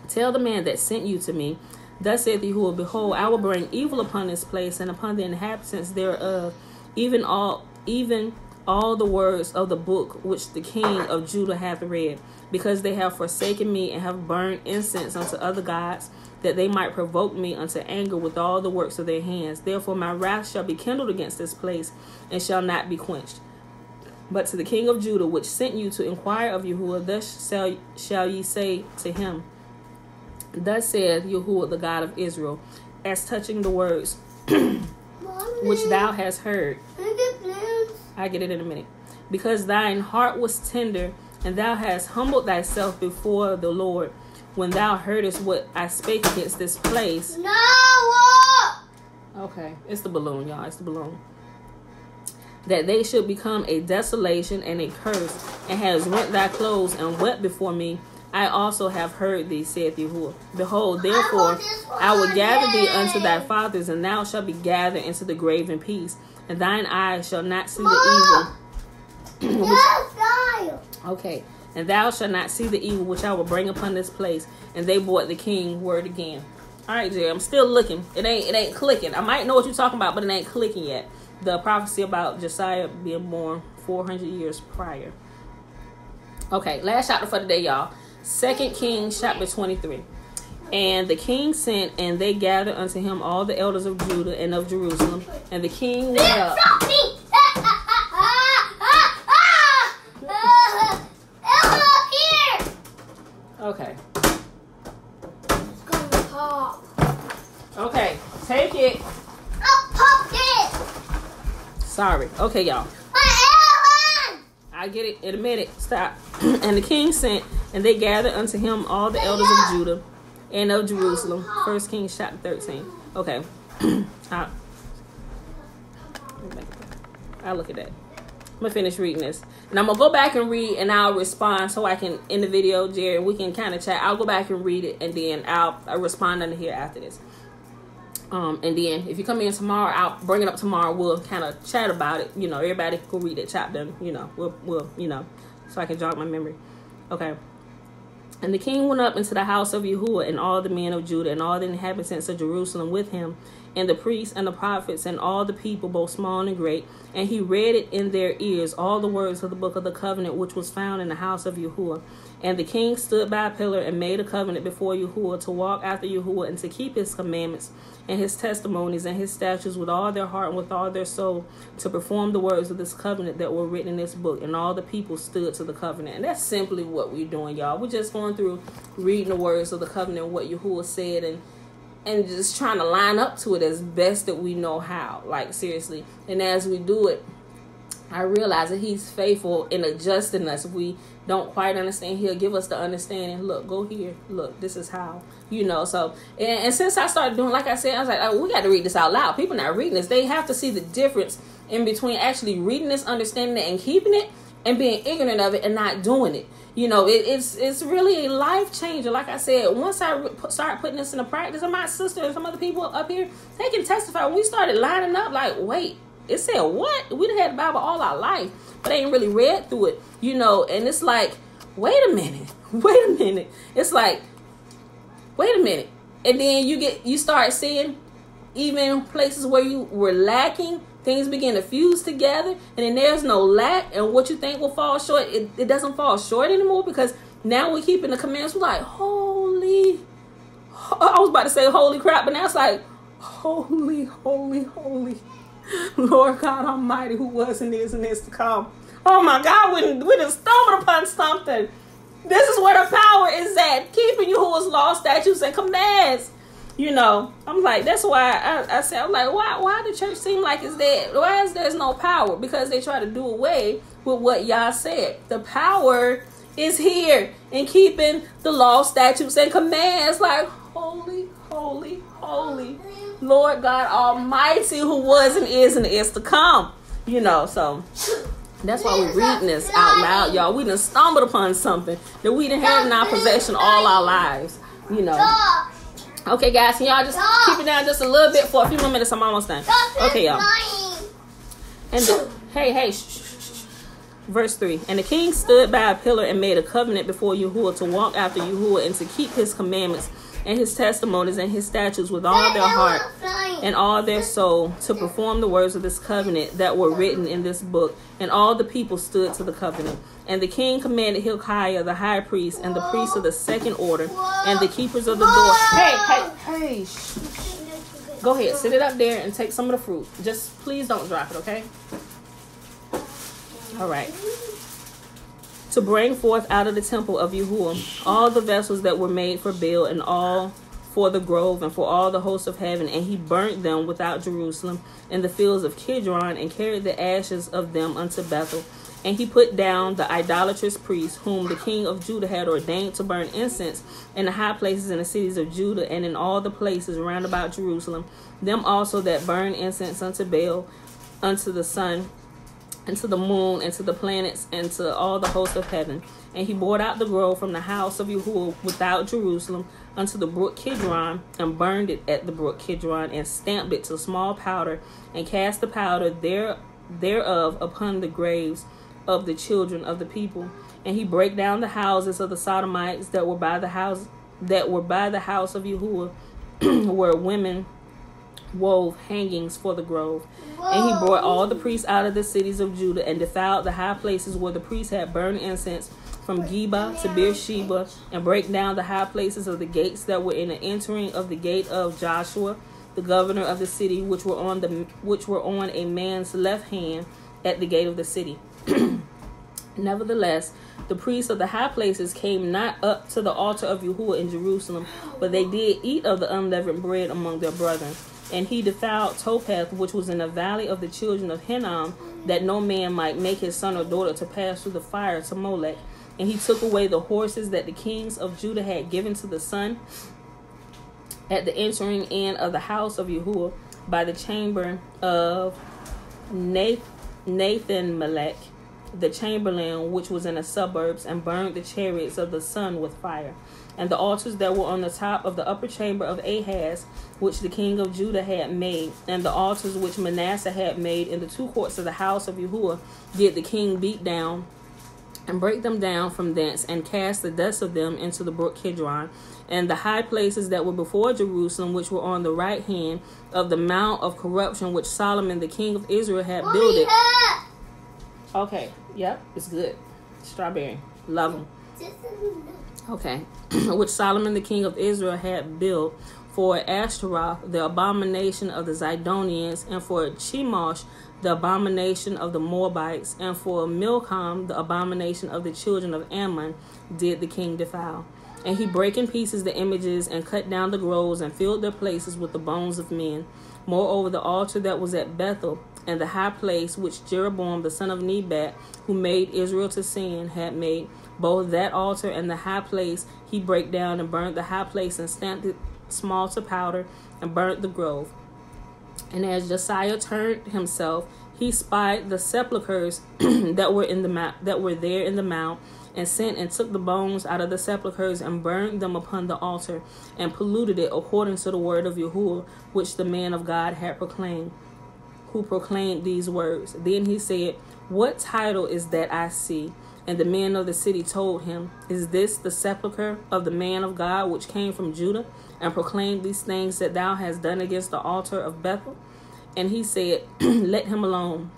Tell the man that sent you to me, Thus saith Yahuwah, Behold, I will bring evil upon this place, and upon the inhabitants thereof, even all the words of the book which the king of Judah hath read, because they have forsaken me, and have burned incense unto other gods, that they might provoke me unto anger with all the works of their hands. Therefore my wrath shall be kindled against this place, and shall not be quenched. But to the king of Judah, which sent you to inquire of Yahuwah, thus shall ye say to him, Thus saith Yahuwah, the God of Israel, as touching the words which thou hast heard. I get it in a minute. Because thine heart was tender, and thou hast humbled thyself before the Lord, when thou heardest what I spake against this place. No! Okay, it's the balloon, y'all. It's the balloon. that they should become a desolation and a curse, and has rent thy clothes and wept before me, I also have heard thee, saith Yahuwah. Behold, therefore, I will gather thee unto thy fathers, and thou shalt be gathered into the grave in peace, and thine eyes shall not see the evil. Okay. And thou shalt not see the evil which I will bring upon this place. And they brought the king word again. All right, Jerry, I'm still looking. It ain't clicking. I might know what you're talking about, but it ain't clicking yet. The prophecy about Josiah being born 400 years prior. Okay, last chapter for today, y'all. 2 Kings chapter 23. And the king sent, and they gathered unto him all the elders of Judah and of Jerusalem. And the king went up. Okay. It's gonna pop. Okay, take it. Oh, pop it. Sorry. Okay, y'all. I get it in a minute. Stop. And the king sent, and they gathered unto him all the elders of Judah and of Jerusalem. 1 Kings chapter 13. Okay. I'll look at that. I'm going to finish reading this. And I'm going to go back and read, and I'll respond so I can, in the video, Jerry, we can kind of chat. I'll go back and read it, and then I'll respond under here after this. And then if you come in tomorrow, I'll bring it up tomorrow. We'll kind of chat about it. You know, everybody can read it chapter, you know, we'll, you know, so I can jog my memory. Okay. And the king went up into the house of Yahuwah, and all the men of Judah, and all the inhabitants of Jerusalem with him, and the priests and the prophets, and all the people, both small and great. And he read it in their ears, all the words of the book of the covenant, which was found in the house of Yahuwah. And the king stood by a pillar and made a covenant before Yahuwah to walk after Yahuwah and to keep his commandments and his testimonies and his statutes with all their heart and with all their soul, to perform the words of this covenant that were written in this book. And all the people stood to the covenant. And that's simply what we're doing, y'all. We're just going through reading the words of the covenant, what Yahuwah said, and just trying to line up to it as best that we know how. Like, seriously. And as we do it, I realize that he's faithful in adjusting us. If we don't quite understand, he'll give us the understanding. Look, go here. Look, this is how. You know, so, and since I started doing, like I said, I was like, oh, we got to read this out loud. People not reading this. They have to see the difference in between actually reading this, understanding it, and keeping it, and being ignorant of it and not doing it. You know, it's really a life changer. Like I said, once I start putting this into practice, and my sister and some other people up here, they can testify. When we started lining up, like, wait, it said what? We done had the Bible all our life, but ain't really read through it, you know. And it's like, wait a minute. It's like, wait a minute. And then you start seeing even places where you were lacking, things begin to fuse together, and then there's no lack, and what you think will fall short, it doesn't fall short anymore, because now we're keeping the commandments. We're like, holy, I was about to say holy crap, but now it's like, holy, Lord God Almighty, who was and is to come. Oh my God, we just stumbled upon something. This is where the power is at, keeping Yahuwah's law, statutes, and commands. You know, I'm like, that's why I said, I'm like, why the church seem like it's dead? Why is there's no power? Because they try to do away with what Yah said. The power is here in keeping the law, statutes, and commands. Like, holy, Lord God Almighty, who was and is to come. You know, so that's why we're reading this out loud, y'all. We done stumbled upon something that we done had in our possession all our lives. You know. Okay, guys, can y'all just keep it down just a little bit for a few more minutes? I'm almost done. Okay, y'all. And hey, shh. Verse 3. And the king stood by a pillar and made a covenant before Yahuwah to walk after Yahuwah and to keep his commandments and his testimonies and his statutes with all their heart and all their soul, to perform the words of this covenant that were written in this book. And all the people stood to the covenant. And the king commanded Hilkiah, the high priest, and the priests of the second order, and the keepers of the door. Hey. Go ahead, sit it up there and take some of the fruit. Just please don't drop it, okay? All right. To bring forth out of the temple of Yahuwah all the vessels that were made for Baal, and all for the grove, and for all the hosts of heaven. And he burnt them without Jerusalem in the fields of Kidron, and carried the ashes of them unto Bethel. And he put down the idolatrous priests, whom the king of Judah had ordained to burn incense in the high places in the cities of Judah, and in all the places round about Jerusalem. Them also that burn incense unto Baal, unto the sun and to the moon, and to the planets, and to all the hosts of heaven. And he brought out the grove from the house of Yahuwah without Jerusalem unto the brook Kidron, and burned it at the brook Kidron, and stamped it to small powder, and cast the powder thereof upon the graves of the children of the people. And he brake down the houses of the Sodomites that were by the house of Yahuwah, where women wove hangings for the grove. And he brought all the priests out of the cities of Judah, and defiled the high places where the priests had burned incense, from Geba to Beersheba, and brake down the high places of the gates that were in the entering of the gate of Joshua, the governor of the city, which were on a man's left hand at the gate of the city. Nevertheless, the priests of the high places came not up to the altar of Yahuwah in Jerusalem, but they did eat of the unleavened bread among their brethren. And he defiled Topheth, which was in the valley of the children of Hinnom, that no man might make his son or daughter to pass through the fire to Molech. And he took away the horses that the kings of Judah had given to the sun at the entering in of the house of Yahuwah by the chamber of Nathan-Melech, the chamberlain which was in the suburbs, and burned the chariots of the sun with fire. And the altars that were on the top of the upper chamber of Ahaz, which the king of Judah had made, and the altars which Manasseh had made in the two courts of the house of Yahuwah, did the king beat down, and break them down from thence, and cast the dust of them into the brook Kidron. And the high places that were before Jerusalem, which were on the right hand of the mount of corruption, which Solomon the king of Israel had builded. Okay, yep, it's good. Strawberry, love them. Okay, which Solomon the king of Israel had built for Ashtaroth, the abomination of the Zidonians, and for Chemosh, the abomination of the Moabites, and for Milcom, the abomination of the children of Ammon, did the king defile. And he brake in pieces the images, and cut down the groves, and filled their places with the bones of men. Moreover, the altar that was at Bethel, and the high place which Jeroboam the son of Nebat, who made Israel to sin, had made, both that altar and the high place he brake down, and burnt the high place, and stamped it small to powder, and burnt the grove. And as Josiah turned himself, he spied the sepulchres that were there in the mount, and sent and took the bones out of the sepulchres, and burned them upon the altar, and polluted it according to the word of Yahuwah, which the man of God had proclaimed, who proclaimed these words. Then he said, "What title is that I see?" And the men of the city told him, "Is this the sepulchre of the man of God which came from Judah, and proclaimed these things that thou hast done against the altar of Bethel?" And he said, "Let him alone.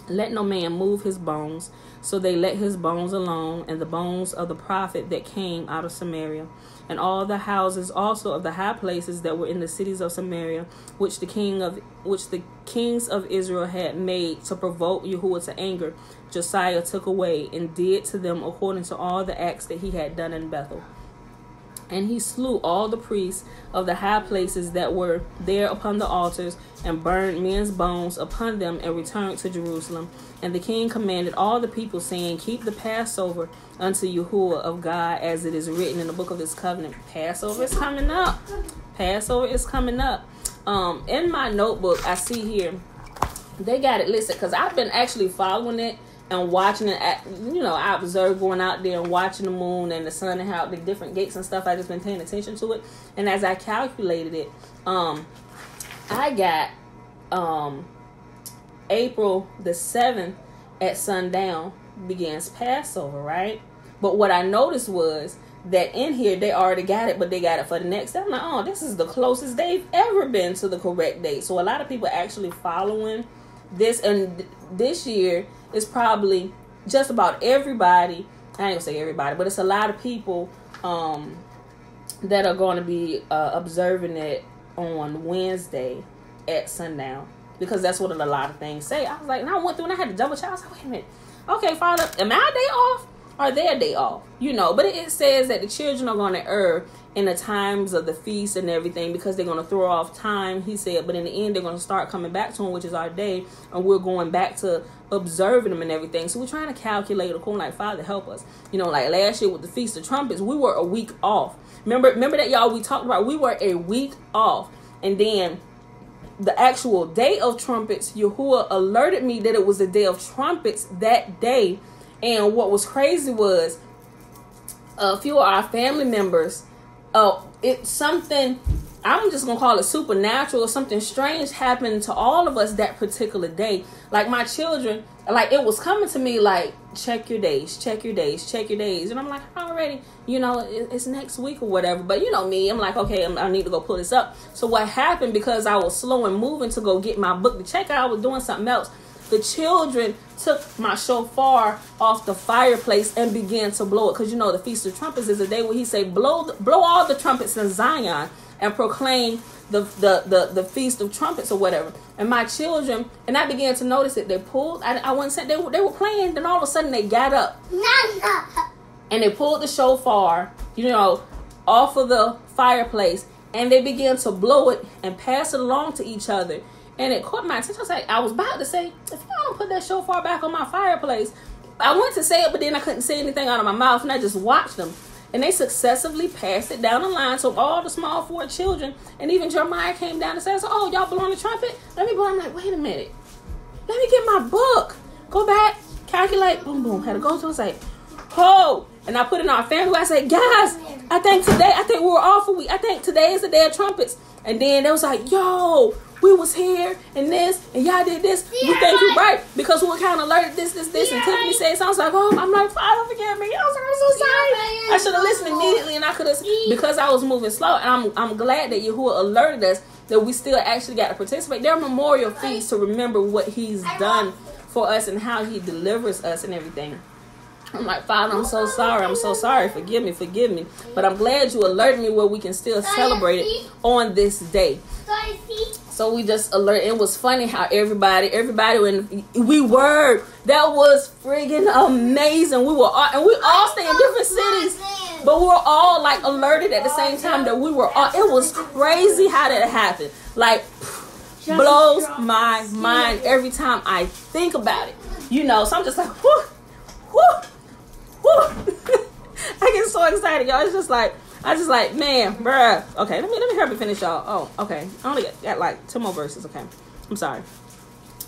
Let no man move his bones." So they let his bones alone, and the bones of the prophet that came out of Samaria, and all the houses also of the high places that were in the cities of Samaria, which the kings of Israel had made to provoke Yahuwah to anger, Josiah took away, and did to them according to all the acts that he had done in Bethel. And he slew all the priests of the high places that were there upon the altars, and burned men's bones upon them, and returned to Jerusalem. And the king commanded all the people, saying, "Keep the Passover unto Yahuwah of God, as it is written in the book of his covenant." Passover is coming up. Passover is coming up. In my notebook, I see here, they got it listed, because I've been actually following it and watching it. I observed going out there and watching the moon and the sun and how the different gates and stuff. I just been paying attention to it. And as I calculated it, I got April the 7th at sundown begins Passover, right? But what I noticed was that in here they already got it, but they got it for the next day. I'm like, oh, this is the closest they've ever been to the correct date. So a lot of people actually following this, and this year is probably just about everybody. I ain't gonna say everybody, but it's a lot of people that are going to be observing it on Wednesday at sundown, because that's what a lot of things say. I was like, and I went through and I had to double check. I was like, wait a minute. Okay, Father, am our day off or their day off? But it says that the children are going to err in the times of the feast and everything, because they're going to throw off time, he said. But in the end, they're going to start coming back to him, which is our day, and we're going back to observing them and everything. So we're trying to calculate according, like, Father, help us. Like last year with the Feast of Trumpets, we were a week off. Remember that, y'all? We talked about we were a week off, and then the actual day of trumpets, Yahuwah alerted me that it was the day of trumpets that day. And what was crazy was a few of our family members, it's something, I'm just going to call it supernatural, or something strange happened to all of us that particular day. Like my children, like it was coming to me like, check your days, check your days, check your days. And I'm like, already, it's next week or whatever. But you know me, I'm like, okay, I need to go pull this up. So what happened, because I was slow and moving to go get my book to check out, I was doing something else. The children took my shofar off the fireplace and began to blow it. Because the Feast of Trumpets is a day where he say, blow all the trumpets in Zion and proclaim the Feast of Trumpets or whatever. And my children, and I began to notice it, they pulled, I went and said, they were playing, then all of a sudden they got up. And they pulled the shofar, off of the fireplace, and they began to blow it and pass it along to each other. And it caught my attention. I was about to say, if you don't put that shofar back on my fireplace. I went to say it, but then I couldn't say anything out of my mouth, and I just watched them. And they successively passed it down the line. So all the small 4 children, and even Jeremiah came down and said, oh, y'all blowing the trumpet? Let me blow. I'm like, wait a minute. Let me get my book. Go back, calculate, boom, boom. Had to go to and say, oh. And I put it in our family. I said, guys, I think we were off a week. I think today is the day of trumpets. And then they was like, yo, we was here and this and y'all did this. We think you right because we were kind of alerted this. And Tiffany said, so I was like, I'm like, Father, forgive me. I was like, I'm so sorry. I should have listened immediately, and I could have, because I was moving slow. And I'm glad that Yahuwah alerted us that we still actually got to participate. There are memorial feasts to remember what he's done for us and how he delivers us and everything. I'm like, Father, I'm so sorry. I'm so sorry. Forgive me. But I'm glad you alerted me where we can still celebrate it on this day. So we just alert. It was funny how everybody when that was friggin' amazing. We all stay in different cities, but we were all like alerted at the same time that we were all. It was crazy how that happened. Like, blows my mind every time I think about it. So I'm just like, whoo. I get so excited, y'all. It's just like, man, bruh. Okay, let me hurry up and finish, y'all. Oh, okay. I only got like 2 more verses. Okay, I'm sorry.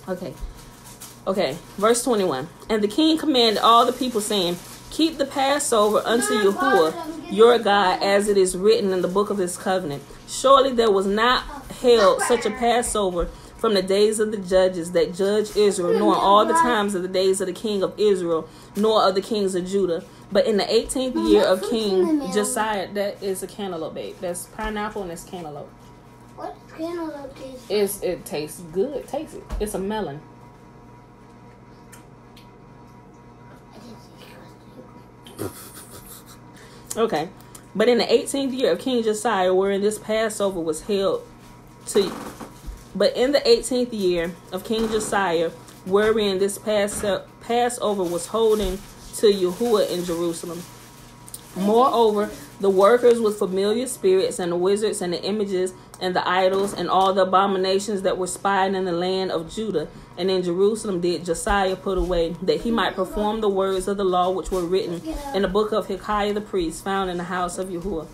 Okay. Verse 21. And the king commanded all the people, saying, keep the Passover unto Yahuwah your God, as it is written in the book of his covenant. Surely there was not held such a Passover from the days of the judges that judge Israel, nor all the times of the days of the king of Israel, nor of the kings of Judah. But in the 18th year of King Josiah, that is a cantaloupe, babe. That's pineapple and it's cantaloupe. What cantaloupe is? It tastes good. Taste it. It's a melon. Okay. But in the 18th year of King Josiah, wherein this Passover was held But in the 18th year of King Josiah, wherein this Passover was holding to Yahuwah in Jerusalem. Moreover, the workers with familiar spirits and the wizards and the images and the idols and all the abominations that were spied in the land of Judah and in Jerusalem did Josiah put away, that he might perform the words of the law which were written in the book of Hilkiah the priest, found in the house of Yahuwah.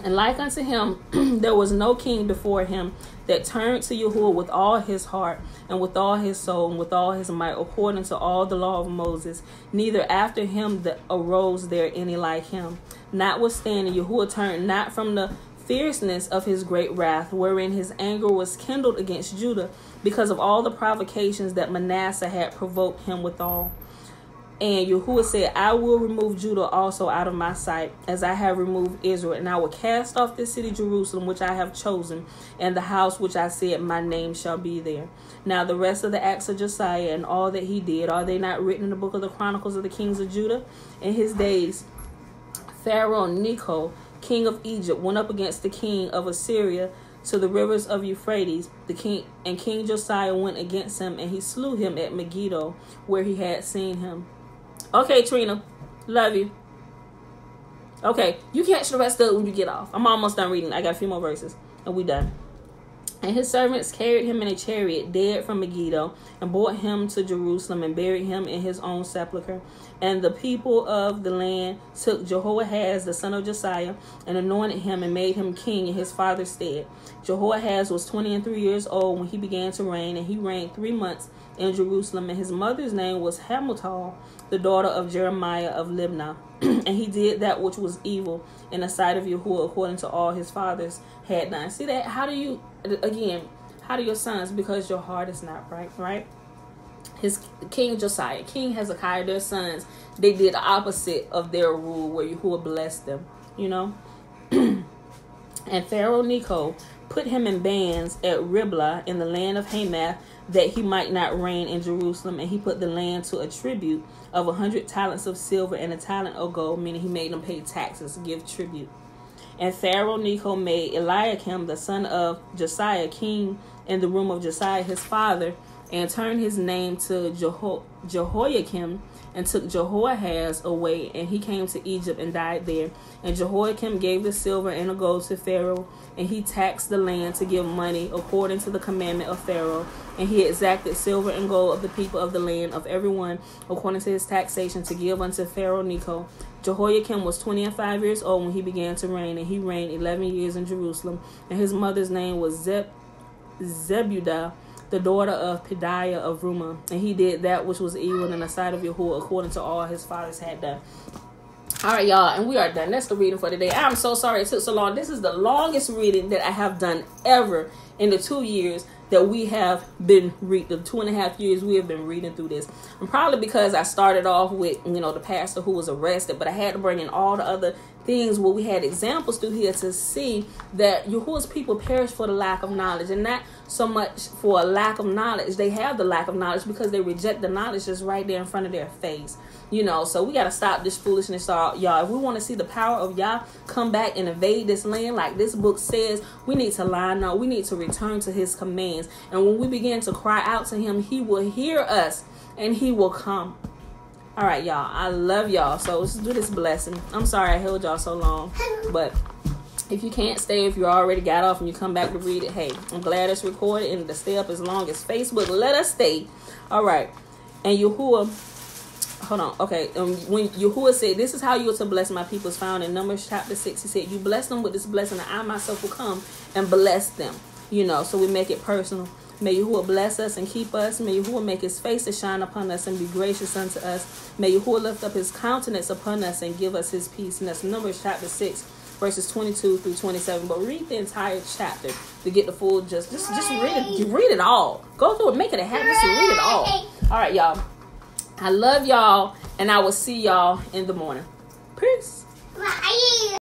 And like unto him, there was no king before him that turned to Yahuwah with all his heart and with all his soul and with all his might, according to all the law of Moses. Neither after him that arose there any like him. Notwithstanding, Yahuwah turned not from the fierceness of his great wrath, wherein his anger was kindled against Judah, because of all the provocations that Manasseh had provoked him withal. And Yahuwah said, I will remove Judah also out of my sight, as I have removed Israel. And I will cast off this city Jerusalem, which I have chosen, and the house which I said my name shall be there. Now the rest of the acts of Josiah and all that he did, are they not written in the book of the Chronicles of the kings of Judah? In his days, Pharaoh Necho, king of Egypt, went up against the king of Assyria to the rivers of Euphrates. King Josiah went against him, and he slew him at Megiddo, where he had seen him. Okay, Trina. Love you. Okay, you catch the rest of it when you get off. I'm almost done reading. I got a few more verses, and we done. And his servants carried him in a chariot, dead from Megiddo, and brought him to Jerusalem and buried him in his own sepulchre. And the people of the land took Jehoahaz, the son of Josiah, and anointed him and made him king in his father's stead. Jehoahaz was 23 years old when he began to reign, and he reigned 3 months in Jerusalem. And his mother's name was Hamutal, the daughter of Jeremiah of Libnah. And he did that which was evil in the sight of Yahuwah, according to all his fathers had done. See that? How do your sons, because your heart is not right, right? His King Josiah, King Hezekiah, their sons, they did the opposite of their rule, where Yahuwah blessed them, you know. And Pharaoh Necho put him in bands at Riblah in the land of Hamath, that he might not reign in Jerusalem. And he put the land to a tribute of 100 talents of silver and a talent of gold, meaning he made them pay taxes, give tribute. And Pharaoh Necho made Eliakim, the son of Josiah, king in the room of Josiah his father, and turned his name to Jehoiakim, and took Jehoahaz away, and he came to Egypt and died there. And Jehoiakim gave the silver and the gold to Pharaoh, and he taxed the land to give money according to the commandment of Pharaoh. And he exacted silver and gold of the people of the land, of everyone according to his taxation, to give unto Pharaoh Necho. Jehoiakim was 25 years old when he began to reign, and he reigned 11 years in Jerusalem. And his mother's name was Zebudah, the daughter of Pedaiah of Rumah. And he did that which was evil in the sight of Yahuwah, according to all his fathers had done. All right, y'all, and we are done. That's the reading for today. I'm so sorry it took so long. This is the longest reading that I have done ever in the 2 years that we have been reading, the 2.5 years we have been reading through this. And probably because I started off with, the pastor who was arrested, but I had to bring in all the other things where we had examples through here to see that Yahuwah's people perish for the lack of knowledge, and not so much for a lack of knowledge. They have the lack of knowledge because they reject the knowledge that's right there in front of their face. So we got to stop this foolishness, y'all. If we want to see the power of Yah come back and invade this land like this book says, we need to line up. We need to return to his commands. And when we begin to cry out to him, he will hear us and he will come. All right, y'all. I love y'all. So let's do this blessing. I'm sorry I held y'all so long, but if you can't stay, if you already got off and you come back to read it, hey, I'm glad it's recorded and to stay up as long as Facebook let us stay. All right. And Yahuwah, hold on. Okay. When Yahuwah said, this is how you are to bless my people, is found in Numbers chapter 6. He said, you bless them with this blessing, and I myself will come and bless them. So we make it personal. May Yahuwah bless us and keep us. May Yahuwah make his face to shine upon us and be gracious unto us. May Yahuwah lift up his countenance upon us and give us his peace. And that's Numbers chapter 6, verses 22 through 27. But read the entire chapter to get the full just read it. Read it all. Go through it. Make it a habit to read it all. All right, y'all. I love y'all, and I will see y'all in the morning. Peace.